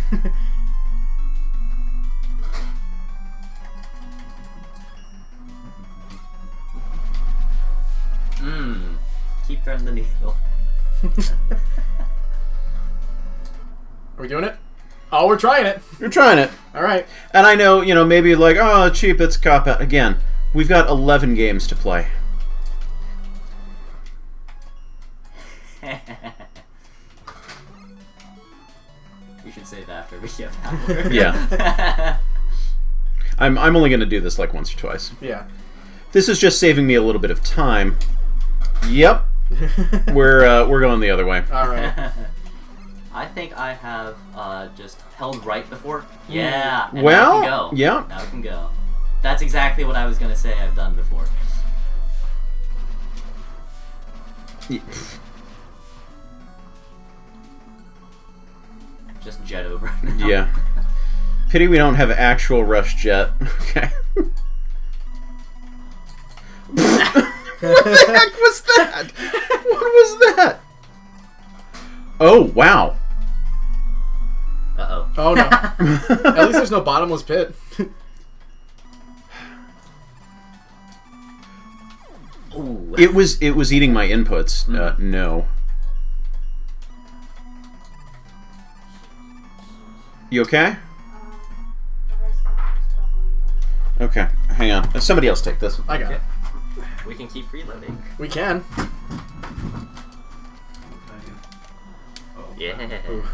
Keep threading the needle. Are we doing it? Oh, we're trying it. You're trying it. All right. And I know, maybe like, oh, cheap, it's cop-out. Again, we've got 11 games to play. You should save after we get power. Yeah. I'm only going to do this like once or twice. Yeah. This is just saving me a little bit of time. Yep. We're going the other way. All right. I think I have just held right before. Yeah. And Well, now we can go. yeah. Now we can go. That's exactly what I was going to say I've done before. Yeah. Just jet over. Now. Yeah. Pity we don't have actual rush jet. Okay. What the heck was that? What was that? Oh, wow. Uh-oh. Oh, no. At least there's no bottomless pit. Ooh. It was eating my inputs. No. You okay? The rest of it is probably. Okay, hang on. Somebody else take this. I got it. We can keep reloading. We can. Yeah. Ooh.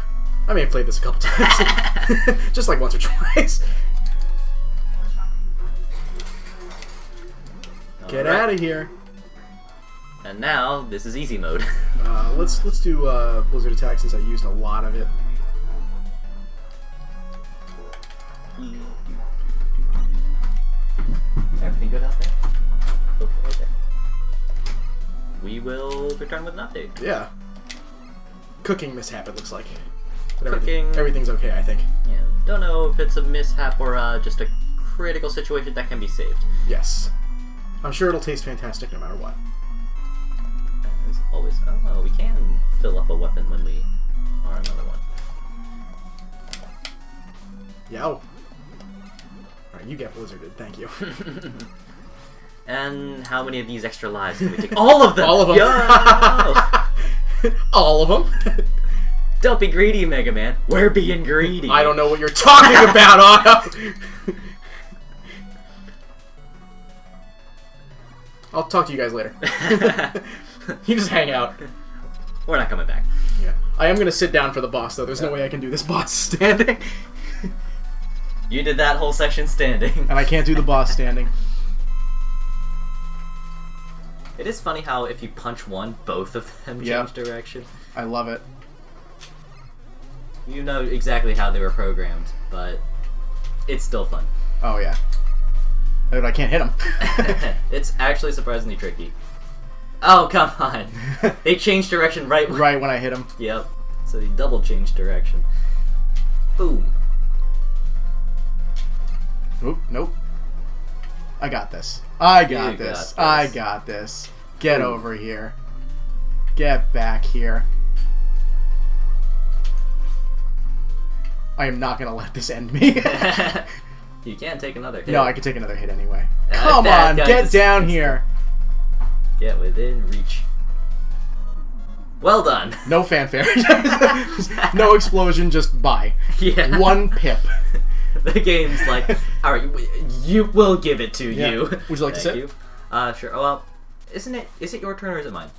I may have played this a couple times. Just like once or twice. Get out of here. And now, this is easy mode. Let's do Blizzard Attack since I used a lot of it. Everything good out there? Look right there. We will return with an update. Yeah. Cooking mishap, it looks like. Cooking. Everything's okay, I think. Yeah. Don't know if it's a mishap or just a critical situation that can be saved. Yes. I'm sure it'll taste fantastic no matter what. As always. Oh, we can fill up a weapon when we are another one. Yo. Alright, you get blizzarded, thank you. And how many of these extra lives can we take? All of them! All of them. Yo! All of them. Don't be greedy, Mega Man. We're being greedy. I don't know what you're talking about, Otto. I'll talk to you guys later. You just hang out. We're not coming back. Yeah. I am going to sit down for the boss, though. There's no way I can do this boss standing. You did that whole section standing. And I can't do the boss standing. It is funny how if you punch one, both of them change direction. I love it. You know exactly how they were programmed, but it's still fun. Oh yeah. But I can't hit him. It's actually surprisingly tricky. Oh, come on. They changed direction right when I hit him. Yep. So they double changed direction. Boom. Oop, nope. I got this. I got You this. got I this. got this. Get over here. Get back here. I am not going to let this end me. You can take another hit. No, I can take another hit anyway. That Come on, guy get just- down here. Get within reach. Well done. No fanfare. No explosion, just bye. Yeah. 1 pip. The game's like, alright, you will give it to Yeah. you. Would you like to Thank sit? you. Sure. Oh, well, is it your turn or is it mine?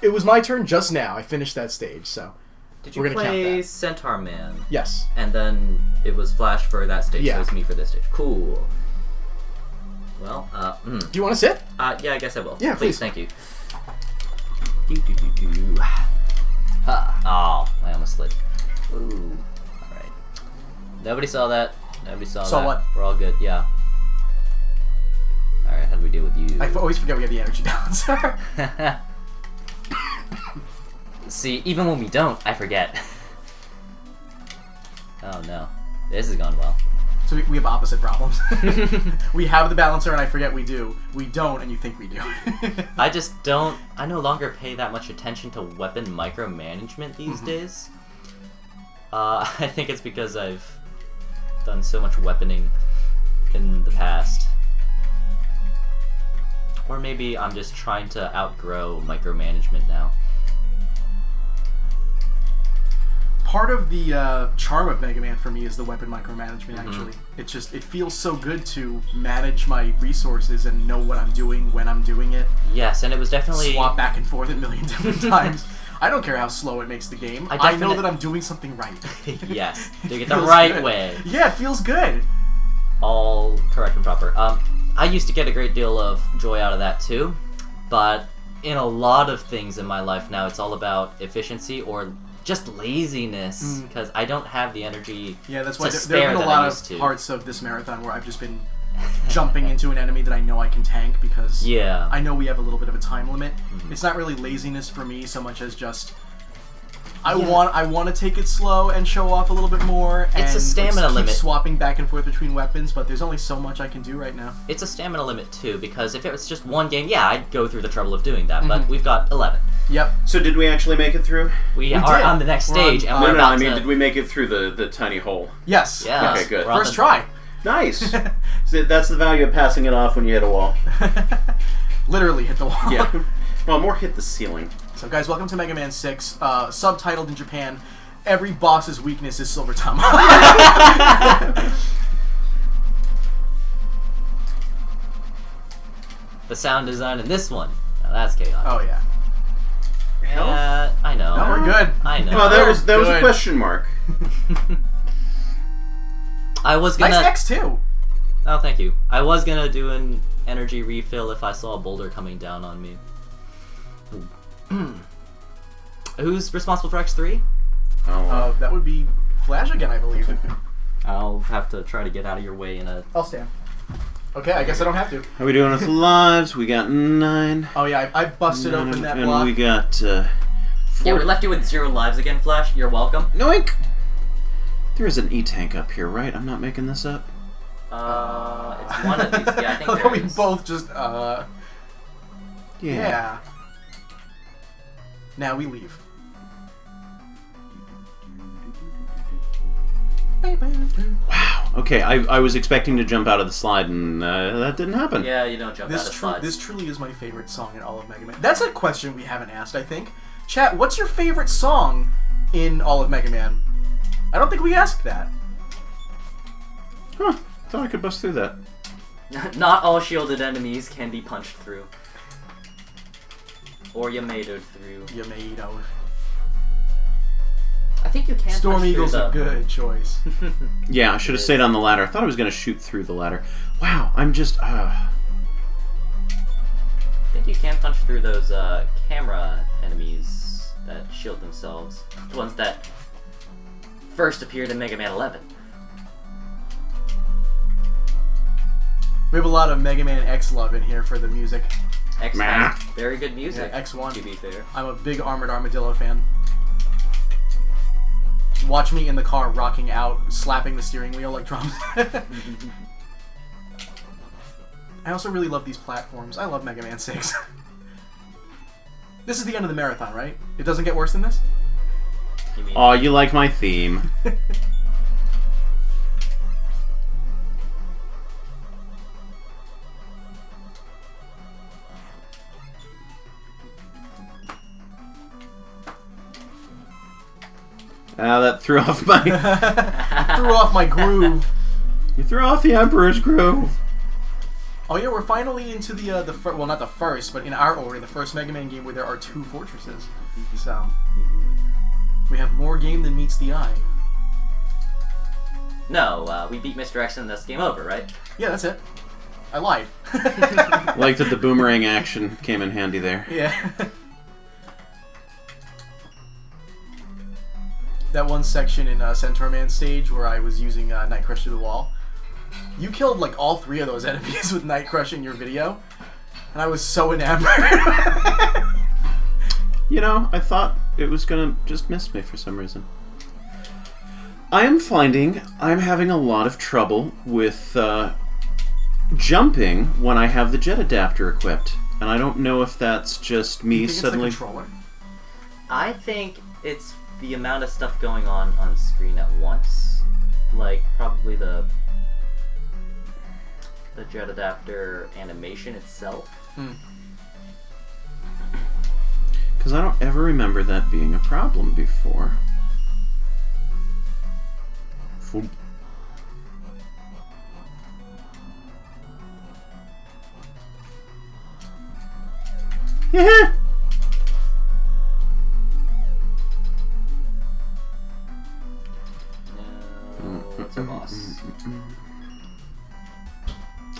It was my turn just now. I finished that stage, so Did you we're gonna count play that. Centaur Man? Yes. And then it was Flash for that stage, Yeah. so it's me for this stage. Cool. Well, Do you want to sit? yeah, I guess I will. Yeah, please. Thank you. Oh, I almost slid. Ooh. Alright. Nobody saw that. Nobody saw Saw that. what? We're all good, yeah. Alright, how do we deal with you? I always forget we have the energy balancer. See, even when we don't, I forget. Oh no. This has gone well. So we have opposite problems. We have the balancer and I forget we do. We don't and you think we do. I just don't... I no longer pay that much attention to weapon micromanagement these days. I think it's because I've done so much weaponing in the past. Or maybe I'm just trying to outgrow micromanagement now. Part of the charm of Mega Man for me is the weapon micromanagement, actually. It feels so good to manage my resources and know what I'm doing when I'm doing it. Yes, and it was definitely... Swap back and forth a million different times. I don't care how slow it makes the game. I know that I'm doing something right. Yes, doing it the Feels right good. way. Yeah, it feels good. All correct and proper. I used to get a great deal of joy out of that too, but in a lot of things in my life now, it's all about efficiency or just laziness, because I don't have the energy Yeah, that's why to there spare have been a that I lot used of to. parts of this marathon where I've just been jumping into an enemy that I know I can tank because Yeah. I know we have a little bit of a time limit. It's not really laziness for me so much as just I want to take it slow and show off a little bit more. It's a and stamina keep limit. swapping back and forth between weapons, but there's only so much I can do right now. It's a stamina limit too, because if it was just one game, yeah, I'd go through the trouble of doing that, but we've got 11. Yep. So did we actually make it through? We are did. on the next We're on- stage, and No, we're No, about I mean, to... did we make it through the tiny hole? Yes. Yeah. Okay, good. We're on First the- try. Nice. So that's the value of passing it off when you hit a wall. Literally hit the wall. Yeah. Well, more hit the ceiling. So guys, welcome to Mega Man 6. Subtitled in Japan, every boss's weakness is Silver Tongue. The sound design in this one, now that's chaotic. Oh yeah. I know. No, we're good. I know. Well, that was a Good. question mark. I was gonna... Nice X2. Oh, thank you. I was gonna do an energy refill if I saw a boulder coming down on me. Who's responsible for X3? Oh, That would be Flash again, I believe. I'll have to try to get out of your way in a... I'll stand. Okay, I guess I don't have to. how are we doing with the lives? We got 9. Oh yeah, I busted open that and block. we got Yeah, we left you with 0 lives again, Flash. You're welcome. Noink! There is an E-tank up here, right? I'm not making this up. It's one of these. Yeah, I think How there we is. both just, yeah. Now we leave. Wow. Okay, I was expecting to jump out of the slide, and that didn't happen. Yeah, you don't jump out of slides. This truly is my favorite song in all of Mega Man. That's a question we haven't asked, I think. Chat, what's your favorite song in all of Mega Man? I don't think we asked that. Huh. Thought I could bust through that. Not all shielded enemies can be punched through. Or Yamatoed through. Yamato. I think you can Storm punch Eagle's through a the... good choice. Yeah, I should have stayed on the ladder. I thought I was going to shoot through the ladder. Wow, I'm just... think you can punch through those camera enemies that shield themselves. The ones that first appeared in Mega Man 11. We have a lot of Mega Man X love in here for the music. X has very good music. Yeah, X1. To be fair. I'm a big Armored Armadillo fan. Watch me in the car rocking out, slapping the steering wheel like drums. I also really love these platforms. I love Mega Man 6. This is the end of the marathon, right? It doesn't get worse than this? Oh, you like my theme. That threw off my... Threw off my groove. You threw off the Emperor's groove. Oh yeah, we're finally into the well, not the first, but in our order, the first Mega Man game where there are 2 fortresses. So we have more game than meets the eye. No, we beat Mr. X and that's game over, right? Yeah, that's it. I lied. Like that the boomerang action came in handy there. Yeah. That one section in Centaur Man stage where I was using Night Crush through the wall. You killed like all 3 of those enemies with Night Crush in your video, and I was so enamored. You know, I thought it was gonna just miss me for some reason. I am finding I'm having a lot of trouble with jumping when I have the jet adapter equipped, and I don't know if that's just me You think suddenly. it's the controller? I think it's the amount of stuff going on screen at once. Like, probably the jet adapter animation itself. Because I don't ever remember that being a problem before. Foom. Yeah. No, it's a boss.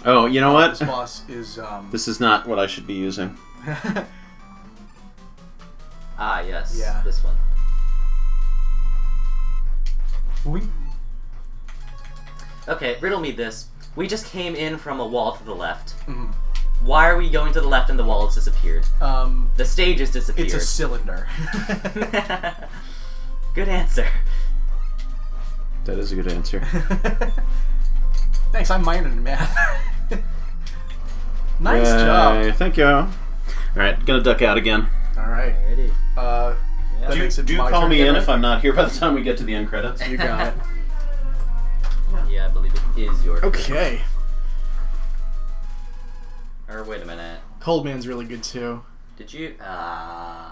Oh, you know what? This boss is This is not what I should be using. Ah, yes. Yeah. This one. We. Okay, riddle me this. We just came in from a wall to the left. Mhm. Why are we going to the left and the wall has disappeared? The stage has disappeared. It's a cylinder. Good answer. That is a good answer. Thanks, I'm minor in math. Nice Yay, job. Thank you. All right, gonna duck out again. All right. Alrighty. That makes it Do my call turn me again, in right? if I'm not here by the time we get to the end credits. You got it. Yeah, I believe it is your turn. Okay. Or wait a minute. Cold Man's really good too. Did you?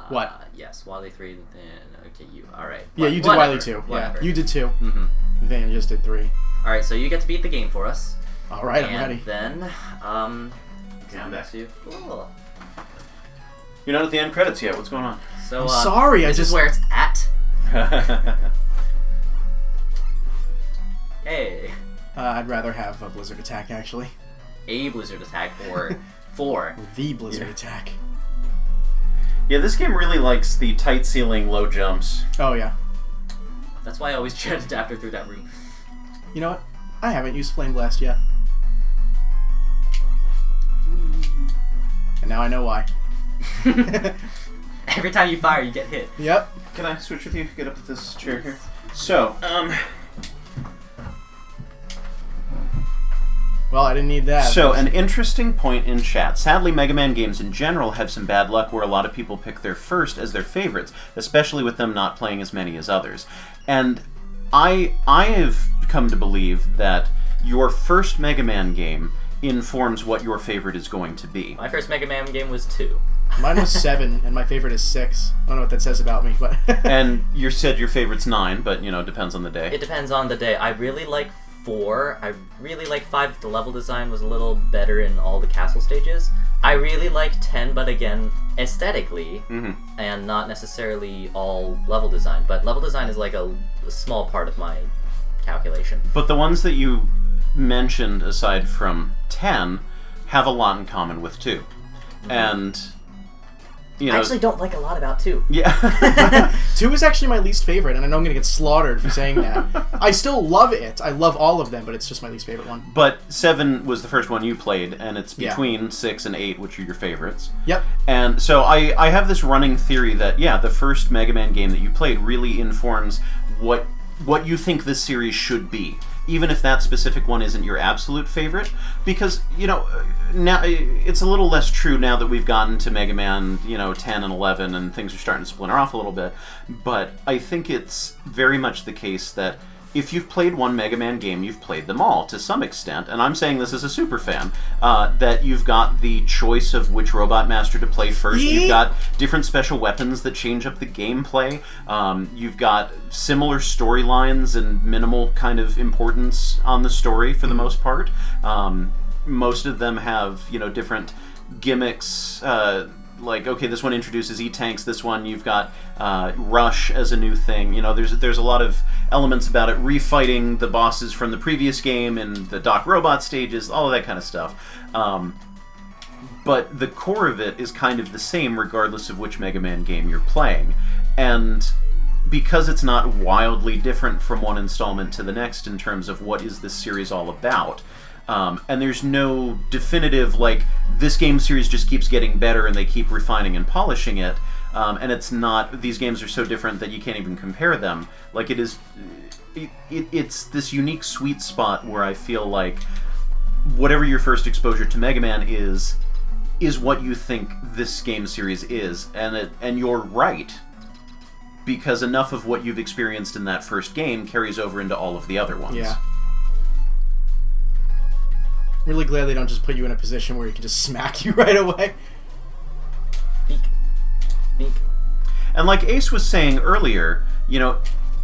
What? Yes, Wily 3, then okay, you. Alright. Yeah, you did Whatever. Wily 2. Whatever. Yeah, you did 2. Mm-hmm. Van just did 3. Alright, so you get to beat the game for us. Alright, I'm and ready. then, I'm back. Cool. You're not at the end credits yet. What's going on? So, I'm sorry, this is where it's at. Hey. I'd rather have a Blizzard Attack, actually. A Blizzard Attack or 4. The Blizzard Attack. Yeah, this game really likes the tight ceiling, low jumps. Oh, yeah. That's why I always jet adapter through that room. You know what? I haven't used Flame Blast yet. And now I know why. Every time you fire, you get hit. Yep. Can I switch with you? Get up to this chair here. So, Well, I didn't need that. So, an interesting point in chat. Sadly, Mega Man games in general have some bad luck where a lot of people pick their first as their favorites, especially with them not playing as many as others. And I have come to believe that your first Mega Man game informs what your favorite is going to be. My first Mega Man game was 2. Mine was 7, and my favorite is 6. I don't know what that says about me, but... And you said your favorite's 9, but, you know, depends on the day. It depends on the day. I really like 4. I really like 5. The level design was a little better in all the castle stages. I really like 10, but again, aesthetically, and not necessarily all level design. But level design is like a small part of my calculation. But the ones that you mentioned, aside from 10, have a lot in common with 2. and you know, I actually don't like a lot about 2. yeah. 2 is actually my least favorite, and I know I'm going to get slaughtered for saying that. I still love it. I love all of them, but it's just my least favorite one. But 7 was the first one you played, and it's Yeah. between 6 and 8, which are your favorites. Yep. And so I have this running theory that, yeah, the first Mega Man game that you played really informs what you think this series should be, even if that specific one isn't your absolute favorite. Because, you know, now it's a little less true now that we've gotten to Mega Man, 10 and 11, and things are starting to splinter off a little bit. But I think it's very much the case that if you've played one Mega Man game, you've played them all to some extent, and I'm saying this as a super fan, that you've got the choice of which Robot Master to play first. You've got different special weapons that change up the gameplay. You've got similar storylines and minimal kind of importance on the story for the most part. Most of them have, different gimmicks. Like, okay, this one introduces E-Tanks, this one you've got Rush as a new thing. There's a lot of elements about it, refighting the bosses from the previous game and the Doc Robot stages, all of that kind of stuff. But the core of it is kind of the same regardless of which Mega Man game you're playing. And because it's not wildly different from one installment to the next in terms of what is this series all about, and there's no definitive, like, this game series just keeps getting better and they keep refining and polishing it, and it's not, these games are so different that you can't even compare them. Like, it's this unique sweet spot where I feel like whatever your first exposure to Mega Man is what you think this game series is, and you're right, because enough of what you've experienced in that first game carries over into all of the other ones. Yeah. Really glad they don't just put you in a position where you can just smack you right away. Beak. And like Ace was saying earlier,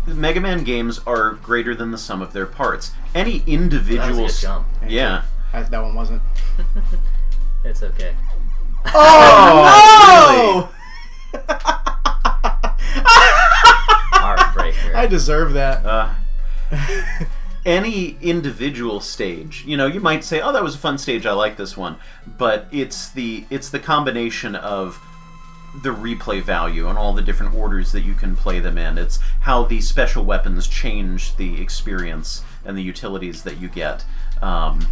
Mega Man games are greater than the sum of their parts. Any individual... That was a good jump. Yeah. That one wasn't. It's okay. Oh, no! Heartbreaker. I deserve that. Any individual stage, you might say, oh, that was a fun stage, I like this one. But it's the combination of the replay value and all the different orders that you can play them in. It's how the special weapons change the experience and the utilities that you get. And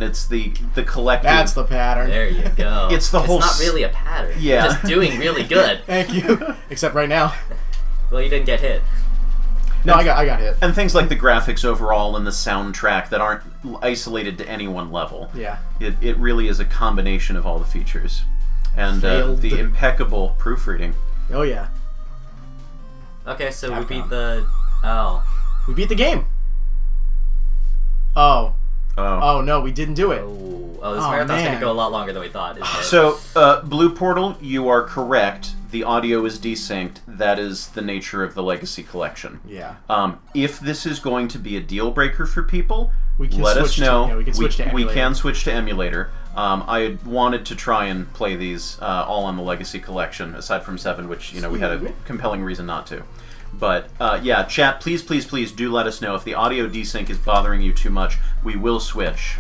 it's the collective... That's the pattern. There you go. It's the whole... It's not really a pattern. Yeah. You're just doing really good. Thank you. Except right now. Well, you didn't get hit. No, I got hit. And things like the graphics overall and the soundtrack that aren't isolated to any one level. Yeah. It really is a combination of all the features. And the impeccable proofreading. Oh, yeah. Okay, so Capcom. we beat the... Oh. We beat the game. Oh. Oh. Oh, no, we didn't do it. Oh, this marathon's going to go a lot longer than we thought, isn't it? So, Blue Portal, you are correct. The audio is desynced. That is the nature of the Legacy Collection. Yeah. If this is going to be a deal breaker for people, We can let us switch know. we can switch to we emulator. can switch to emulator. I wanted to try and play these all on the Legacy Collection, aside from 7, which we had a compelling reason not to. But yeah, chat, please do let us know if the audio desync is bothering you too much. We will switch.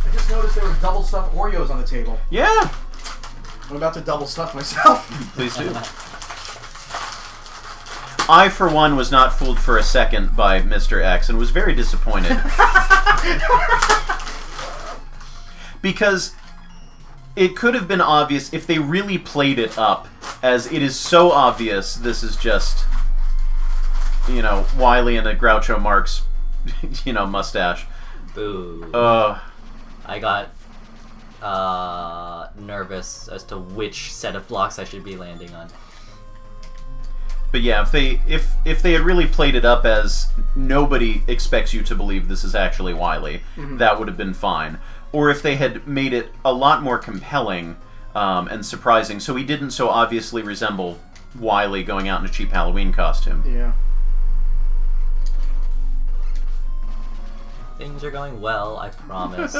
I just noticed there were double stuffed Oreos on the table. Yeah, I'm about to double stuff myself. please do. I, for one, was not fooled for a second by Mr. X and was very disappointed. Because it could have been obvious if they really played it up, as it is so obvious this is just, Wily and a Groucho Marx, mustache. Boo. I got nervous as to which set of blocks I should be landing on. But yeah, if they had really played it up as nobody expects you to believe this is actually Wily, that would have been fine. Or if they had made it a lot more compelling and surprising, so he didn't so obviously resemble Wily going out in a cheap Halloween costume. Yeah. Things are going well, I promise.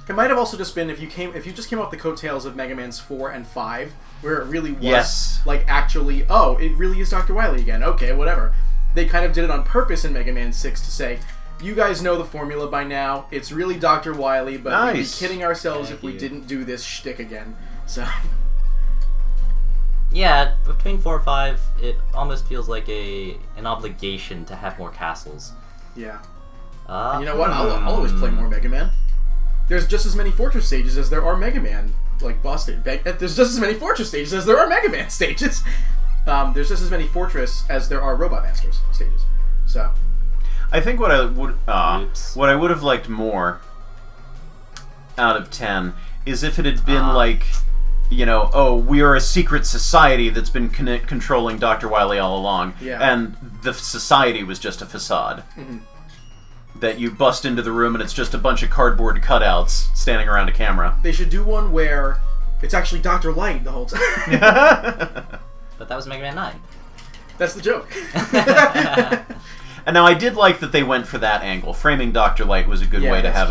It might have also just been if you just came off the coattails of Mega Man's 4 and 5, where it really was Yes. like actually, oh, it really is Dr. Wily again. Okay, whatever. They kind of did it on purpose in Mega Man 6 to say, You guys know the formula by now. It's really Dr. Wily, but we'd be kidding ourselves if we didn't do this shtick again. So. Yeah, between 4 and 5, it almost feels like an obligation to have more castles. Yeah. And you know what? I'll always play more Mega Man. There's just as many Fortress stages as there are Mega Man, like, boss stages. There's just as many Fortress stages as there are Mega Man stages. There's just as many Fortress as there are Robot Masters stages. So. I think what I would have liked more out of 10 is if it had been like, you know, oh, we are a secret society that's been controlling Dr. Wily all along, and the society was just a facade. Mm-hmm. That you bust into the room and it's just a bunch of cardboard cutouts standing around a camera. They should do one where it's actually Dr. Light the whole time. But that was Mega Man 9. That's the joke. And now I did like that they went for that angle. Framing Dr. Light was a good way to have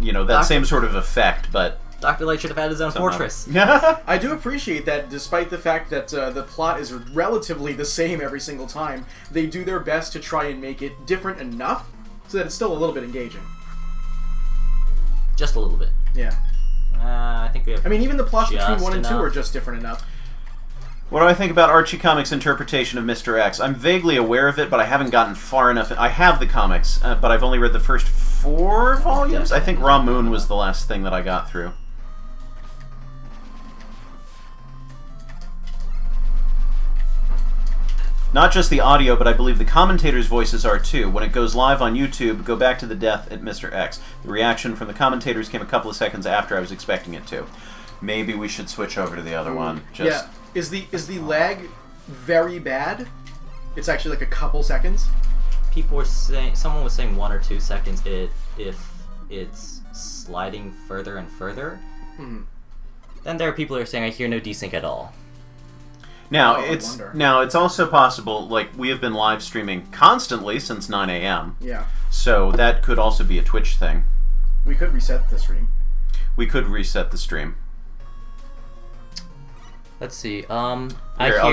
that same sort of effect, but... Dr. Light should have had his own fortress. I do appreciate that, despite the fact that the plot is relatively the same every single time, they do their best to try and make it different enough so that it's still a little bit engaging. Just a little bit. Yeah. I think we have. I mean, even the plots between 1 and 2 are just different enough. What do I think about Archie Comics' interpretation of Mr. X? I'm vaguely aware of it, but I haven't gotten far enough. I have the comics, but I've only read the first 4 volumes. I think Raw Moon was the last thing that I got through. Not just the audio, but I believe the commentators' voices are too. When it goes live on YouTube, go back to the death at Mr. X. The reaction from the commentators came a couple of seconds after I was expecting it to. Maybe we should switch over to the other one. Yeah. Is the lag very bad? It's actually like a couple seconds? People were saying, someone was saying 1 or 2 seconds if it's sliding further and further. Hmm. Then there are people who are saying I hear no desync at all. Now, it's also possible, like, we have been live streaming constantly since 9 a.m. Yeah. So that could also be a Twitch thing. We could reset the stream. We could reset the stream. Let's see. I'll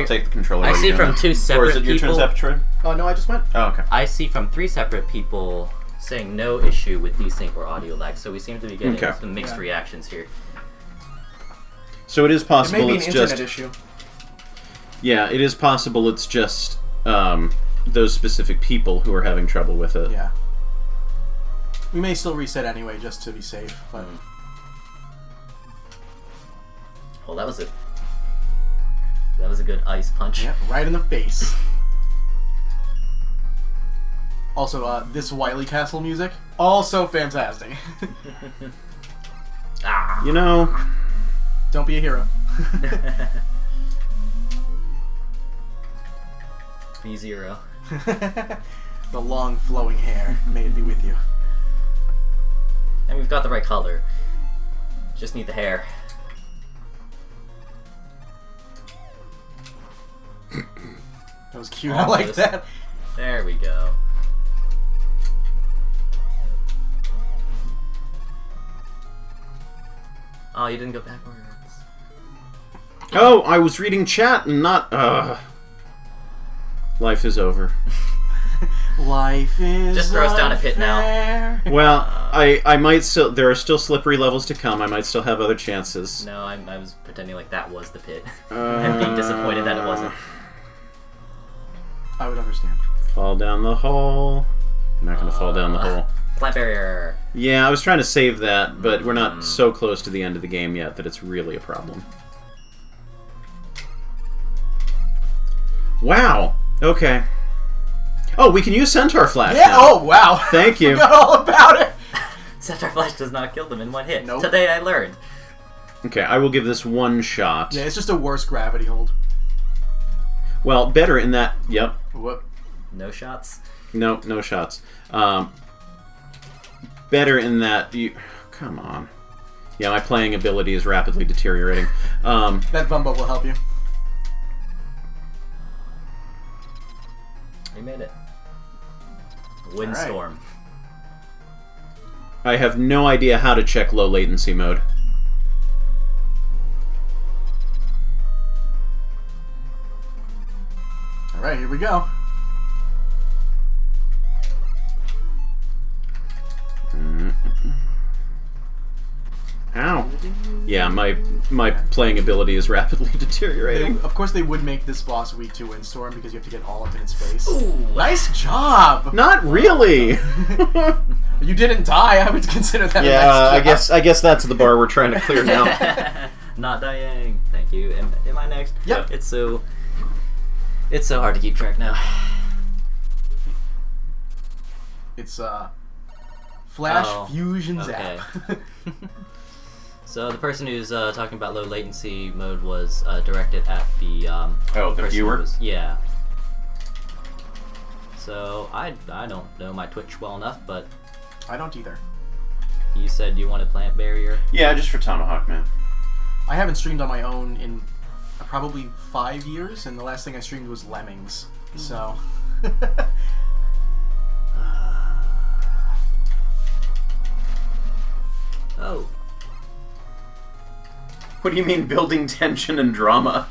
take the controller. I see from 2 separate people. Or is it your turn, Zapetroid? Oh, no, I just went. Oh, okay. I see from 3 separate people saying no issue with desync or audio lag, so we seem to be getting some mixed reactions here. So it is possible it may be it's an just... internet issue. Yeah, it is possible it's just those specific people who are having trouble with it. Yeah. We may still reset anyway, just to be safe. But... Well, that was a good ice punch. Yep, right in the face. Also, this Wily Castle music, also fantastic. You know... Don't be a hero. B0. The long flowing hair. May it be with you. And we've got the right color. Just need the hair. That was cute. I like that. There we go. Oh, you didn't go backwards. Oh, I was reading chat and not... Life is over. Life is just throw us down a pit now. Well, I might still... There are still slippery levels to come. I might still have other chances. No, I was pretending like that was the pit. I'm being disappointed that it wasn't. I would understand. Fall down the hole. I'm not going to fall down the hole. Plant barrier. Yeah, I was trying to save that, but we're not so close to the end of the game yet that it's really a problem. Wow. Okay. Oh, we can use Centaur Flash now. Oh, wow. Thank you. I forgot all about it. Centaur Flash does not kill them in one hit. Nope. Today I learned. Okay, I will give this one shot. Yeah, it's just a worse gravity hold. Well, better in that... Yep. Whoop. No shots? No, no shots. Better in that... Come on. Yeah, my playing ability is rapidly deteriorating. That Vumbo will help you. We made it. Windstorm. I have no idea how to check low latency mode. Alright, here we go. Ow. Yeah, my playing ability is rapidly deteriorating. Of course, they would make this boss weak to Windstorm because you have to get all up in its face. Ooh. Nice job! Not really! You didn't die, I would consider that a Yeah, nice job. I guess that's the bar we're trying to clear now. Not dying. Thank you. Am I next? Yep. It's so hard to keep track now. It's Flash Oh, Fusion okay. Zap. So the person who's talking about low latency mode was directed at the the person who viewer? was- yeah. So I don't know my Twitch well enough, but I don't either. you said you wanted Plant Barrier. Yeah, just for Tomahawk, man. I haven't streamed on my own in probably 5 years, and the last thing I streamed was Lemmings. So. Oh. What do you mean building tension and drama?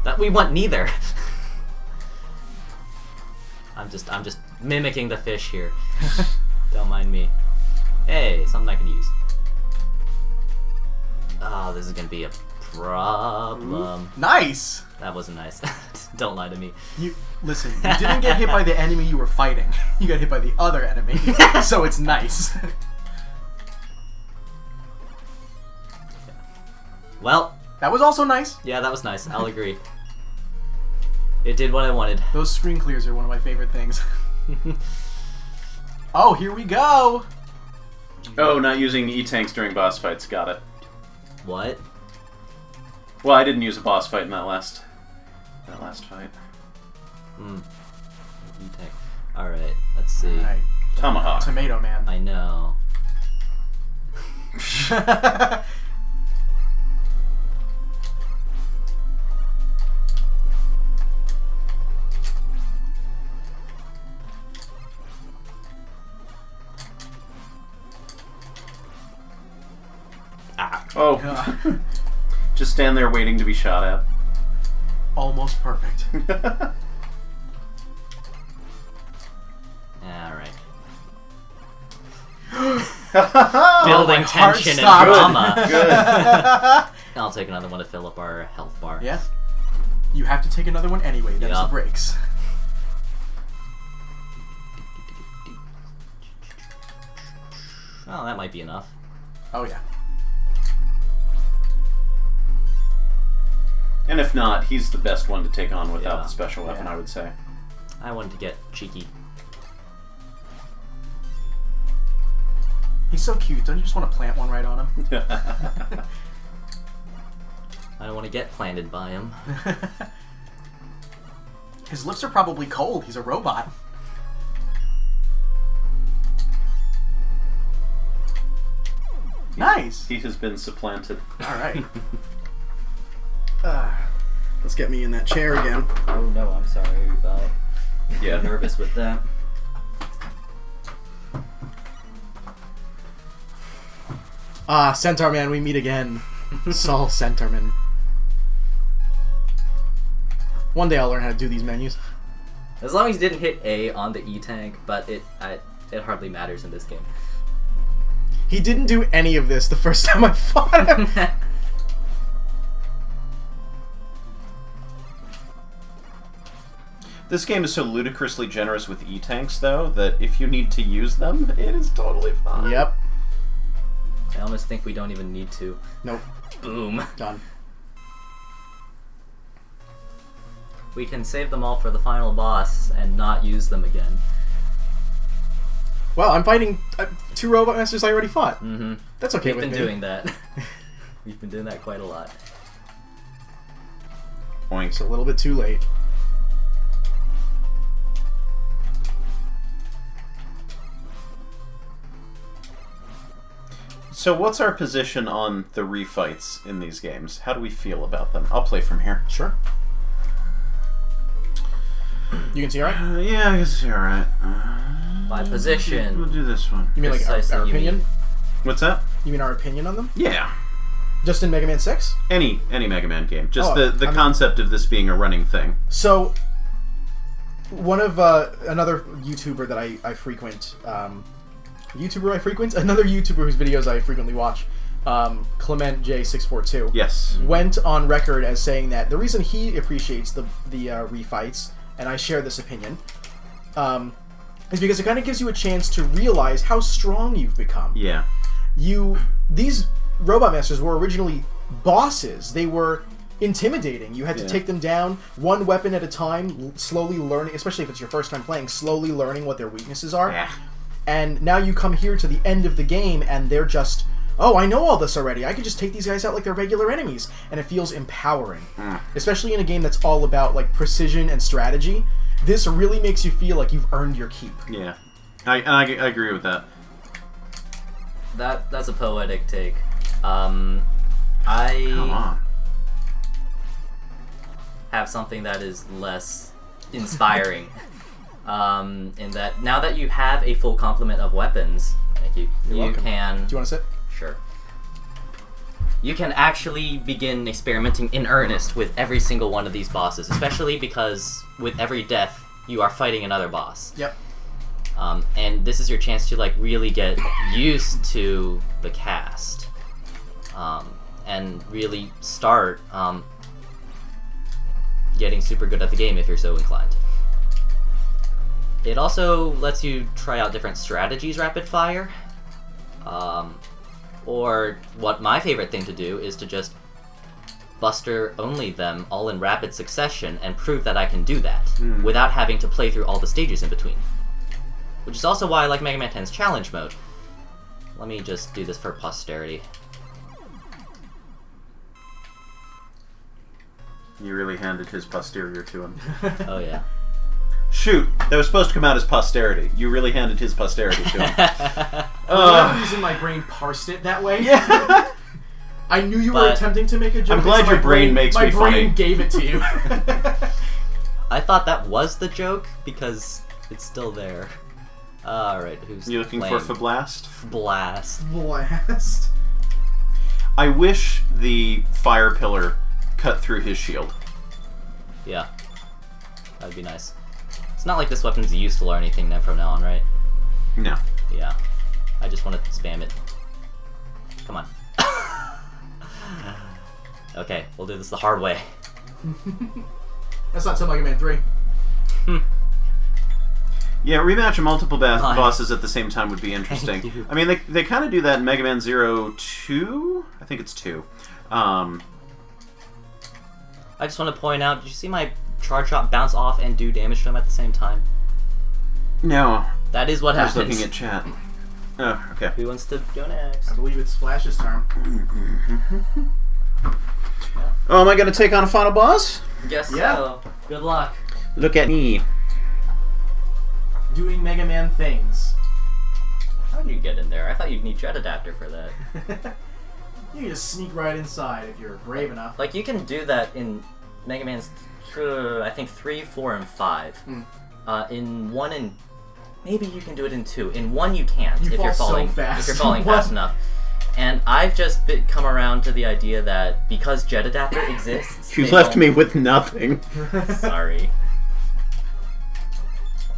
That we want neither. I'm just mimicking the fish here. Don't mind me. Hey, something I can use. Oh, this is gonna be a problem. Nice! That wasn't nice. Don't lie to me. Listen, you didn't get hit by the enemy you were fighting. You got hit by the other enemy. So it's nice. Well, That was also nice. yeah, that was nice. I'll agree. It did what I wanted. Those screen clears are one of my favorite things. Oh, here we go! Oh, not using E-tanks during boss fights. Got it. What? Well, I didn't use a boss fight in that last fight. Okay. Alright, let's see. Alright. Tomahawk. Tomato Man. I know. Ah. Oh. Just stand there waiting to be shot at. Almost perfect. Alright. Oh, Building my heart tension and stopped. drama. Good. I'll take another one to fill up our health bar. Yeah. You have to take another one anyway. That's Yeah. the breaks. Oh, that might be enough. Oh, yeah. And if not, he's the best one to take on without Yeah. the special weapon, Yeah. I would say. I wanted to get cheeky. He's so cute. Don't you just want to plant one right on him? I don't want to get planted by him. His lips are probably cold. He's a robot. Nice. He has been supplanted. All right. Let's get me in that chair again. Oh no, I'm sorry about Yeah. nervous with that. Centaur Man, we meet again. Saul Centaurman. One day I'll learn how to do these menus. As long as you didn't hit A on the E-tank, but it hardly matters in this game. He didn't do any of this the first time I fought him. This game is so ludicrously generous with E-tanks, though, that if you need to use them, it is totally fine. Yep. I almost think we don't even need to. Nope. Boom. Done. We can save them all for the final boss and not use them again. Well, I'm fighting 2 robot masters I already fought. Mm-hmm. That's okay We've with been me. doing that. We've been doing that quite a lot. It's Oink. a little bit too late. So what's our position on the refights in these games? How do we feel about them? I'll play from here. Sure. You can see all right? Yeah, I guess you're alright. By position. We'll do this one. You mean like our Precisely, you opinion? mean. What's that? You mean our opinion on them? Yeah. Just in Mega Man 6? Any Mega Man game. Just Oh, the I mean- concept of this being a running thing. So, one of another YouTuber that I frequent, YouTuber I frequent, another YouTuber whose videos I frequently watch, Clement J642, Yes. went on record as saying that the reason he appreciates the refights, and I share this opinion, is because it kind of gives you a chance to realize how strong you've become. Yeah. These Robot Masters were originally bosses. They were intimidating. You had to take them down one weapon at a time, slowly learning, especially if it's your first time playing, slowly learning what their weaknesses are. Yeah. And now you come here to the end of the game and they're just, oh, I know all this already. I can just take these guys out like they're regular enemies. And it feels empowering. Especially in a game that's all about like precision and strategy. This really makes you feel like you've earned your keep. Yeah. I agree with that. That's a poetic take. Come on. Have something that is less inspiring. In that now that you have a full complement of weapons, thank you. You're welcome. Can. Do you want to sit? Sure. You can actually begin experimenting in earnest with every single one of these bosses, especially because with every death you are fighting another boss. Yep. And this is your chance to like really get used to the cast, and really start getting super good at the game if you're so inclined. It also lets you try out different strategies rapid fire, or what my favorite thing to do is to just buster only them all in rapid succession and prove that I can do that without having to play through all the stages in between. Which is also why I like Mega Man 10's challenge mode. Let me just do this for posterity. You really handed his posterior to him. Oh yeah. Shoot, that was supposed to come out as posterity. You really handed his posterity to him. For whatever reason, my brain parsed it that way. Yeah. I knew you were attempting to make a joke. I'm glad your brain makes me funny. My brain gave it to you. I thought that was the joke because it's still there. Alright, who's You looking playing? for Blast? Blast. Blast. I wish the fire pillar cut through his shield. Yeah. That'd be nice. It's not like this weapon's useful or anything then from now on, right? No. Yeah. I just want to spam it. Come on. Okay, we'll do this the hard way. That's not till Mega Man 3. Yeah, rematch of multiple bosses at the same time would be interesting. I mean, they kind of do that in Mega Man 2? I think it's 2. I just want to point out, did you see my charge shot bounce off and do damage to him at the same time? No. That is what I was happens. looking at chat. Oh, okay. Who wants to go next? I believe it's Flash's turn. Oh, am I going to take on a final boss? Guess Yeah. so. Good luck. Look at me. Doing Mega Man things. How did you get in there? I thought you'd need jet adapter for that. You can just sneak right inside if you're brave enough. Like, you can do that in Mega Man's, I think, 3, 4, and 5. In 1 and... Maybe you can do it in 2. In 1 you can't You if fall you're so falling fast. If you're falling What? fast enough. And I've just come around to the idea that because jet adapter exists... You they left don't- me with nothing. Sorry.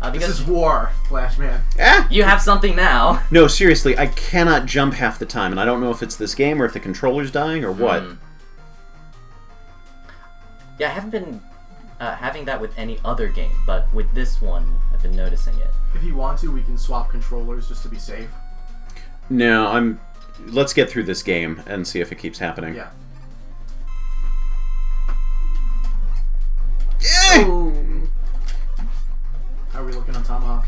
This Because is war, Flashman. Ah! you have something now. No, seriously, I cannot jump half the time, and I don't know if it's this game or if the controller's dying or what. Yeah, I haven't been having that with any other game, but with this one, I've been noticing it. If you want to, we can swap controllers just to be safe. No, let's get through this game and see if it keeps happening. Yeah. Ooh. How are we looking on Tomahawk?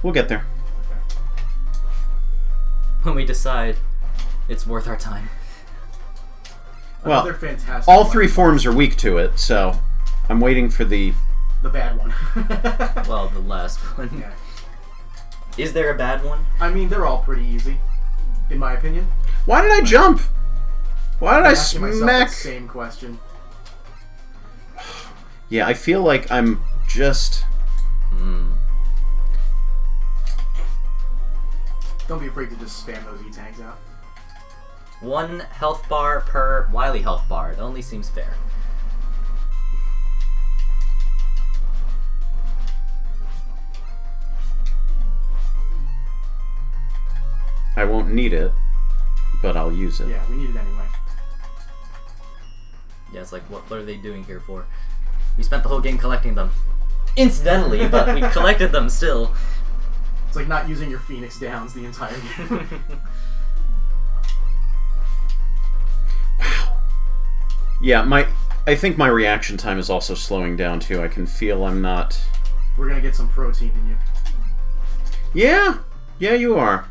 We'll get there. When we decide it's worth our time. Well, Another fantastic all one. 3 forms are weak to it, so I'm waiting for the... The bad one. Well, the last one. Yeah. Is there a bad one? I mean, they're all pretty easy, in my opinion. Why did I jump? Why did I I'm asking myself smack... that same question. Yeah, I feel like I'm just... Don't be afraid to just spam those E-tanks out. 1 health bar per Wily health bar. It only seems fair. I won't need it, but I'll use it. Yeah, we need it anyway. Yeah, it's like, what are they doing here for? We spent the whole game collecting them. Incidentally, but we collected them still. It's like not using your Phoenix Downs the entire game. Yeah, I think my reaction time is also slowing down too. I can feel I'm not... We're gonna get some protein in you. Yeah! Yeah, you are.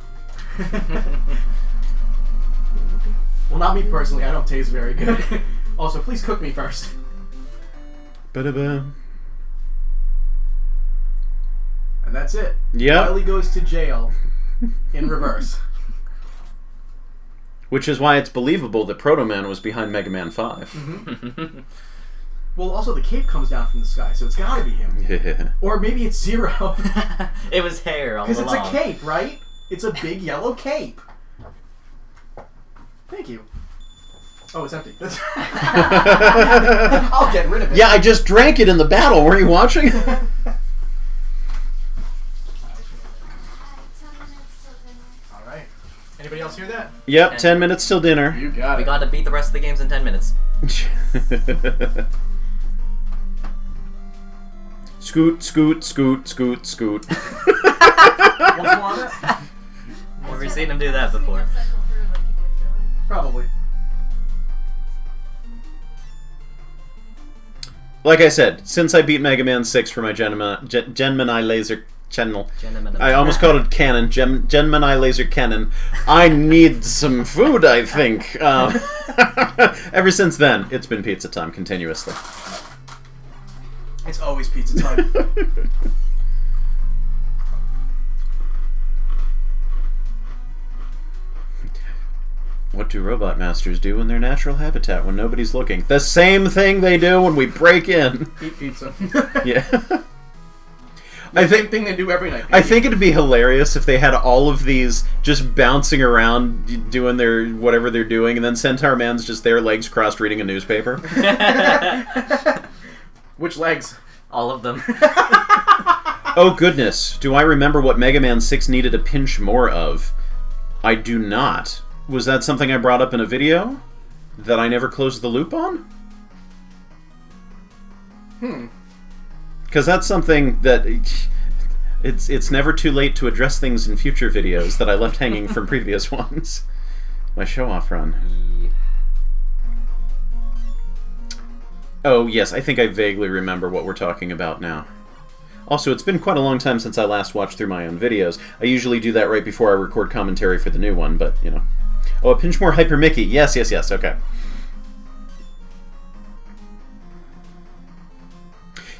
Well, not me personally. I don't taste very good. Also, please cook me first. Ba-da-ba. And that's it. Yep. Riley goes to jail in reverse. Which is why it's believable that Proto Man was behind Mega Man 5. Mm-hmm. Well, also the cape comes down from the sky, so it's gotta be him. Or maybe it's Zero. It was hair all along. Because it's a cape, right? It's a big yellow cape. Thank you. Oh, it's empty. I'll get rid of it. Yeah, I just drank it in the battle. Were you watching? 10 minutes till dinner. Alright. Anybody else hear that? Yep, 10 minutes till dinner. You got We it. gotta beat the rest of the games in 10 minutes. Scoot, scoot, scoot, scoot, scoot. Want some more on that? We've seen him do that before. Cycle through like you did, Dylan. Probably. Like I said, since I beat Mega Man 6 for my Gemini Laser channel, Gentlemen. I almost called it Cannon, Gemini Laser Cannon. I need some food, I think. Ever since then, it's been pizza time continuously. It's always pizza time. What do robot masters do in their natural habitat when nobody's looking? The same thing they do when we break in. Eat pizza. Yeah. The same thing they do every night. I think it'd be hilarious if they had all of these just bouncing around, doing their whatever they're doing, and then Centaur Man's just there, legs crossed, reading a newspaper. Which legs? All of them. Oh goodness, do I remember what Mega Man 6 needed a pinch more of? I do not. Was that something I brought up in a video that I never closed the loop on? Because that's something that... It's never too late to address things in future videos that I left hanging from previous ones. My show-off run. Oh, yes, I think I vaguely remember what we're talking about now. Also, it's been quite a long time since I last watched through my own videos. I usually do that right before I record commentary for the new one, but, you know. Oh, a pinch more Hyper Mickey. Yes, yes, yes, okay.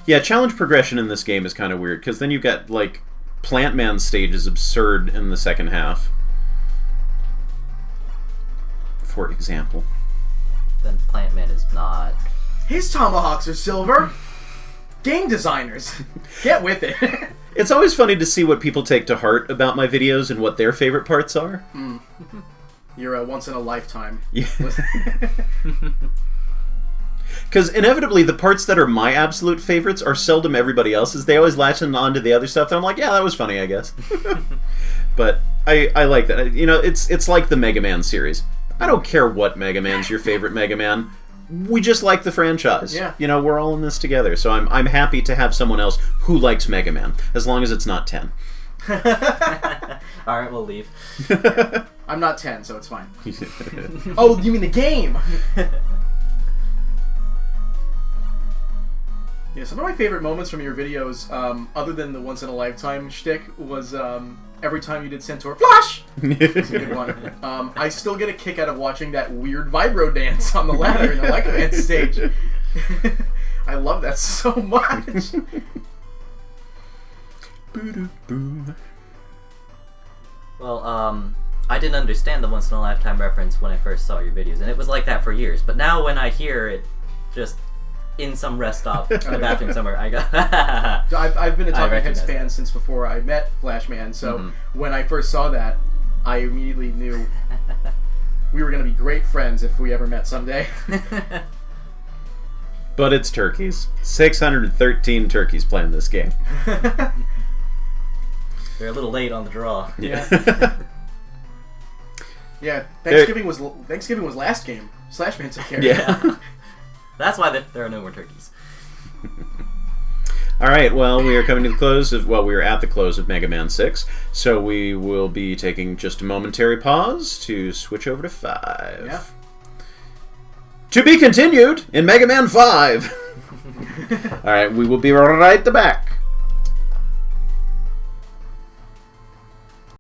Yeah, challenge progression in this game is kind of weird, because then you get, like, Plant Man stage is absurd in the second half. For example. Then Plant Man is not. His tomahawks are silver. Game designers. Get with it. It's always funny to see what people take to heart about my videos and what their favorite parts are. You're a once-in-a-lifetime. Yeah. Because inevitably, the parts that are my absolute favorites are seldom everybody else's. They always latch on to the other stuff, and I'm like, yeah, that was funny, I guess. But I like that. You know, it's like the Mega Man series. I don't care what Mega Man's your favorite Mega Man. We just like the franchise. Yeah. You know, we're all in this together. So I'm happy to have someone else who likes Mega Man, as long as it's not 10. Alright, we'll leave. I'm not 10, so it's fine. Oh, you mean the game? Yeah, some of my favorite moments from your videos, other than the once-in-a-lifetime shtick, was every time you did Centaur Flash! It's a good one. I still get a kick out of watching that weird vibro dance on the ladder in the Like Man stage. I love that so much. Well, I didn't understand the once-in-a-lifetime reference when I first saw your videos, and it was like that for years. But now when I hear it, just in some rest stop, in the bathroom somewhere, I go, I've been a Talking Heads recognize fan that. since before I met Flashman, so when I first saw that, I immediately knew we were going to be great friends if we ever met someday. But it's turkeys. 613 turkeys playing this game. They're a little late on the draw. Yeah. Yeah, Thanksgiving was last game. Slashman took care of it. Yeah. That's why there are no more turkeys. All right, well, we are coming to the close of... Well, we are at the close of Mega Man 6, so we will be taking just a momentary pause to switch over to 5. Yeah. To be continued in Mega Man 5! All right, we will be right back.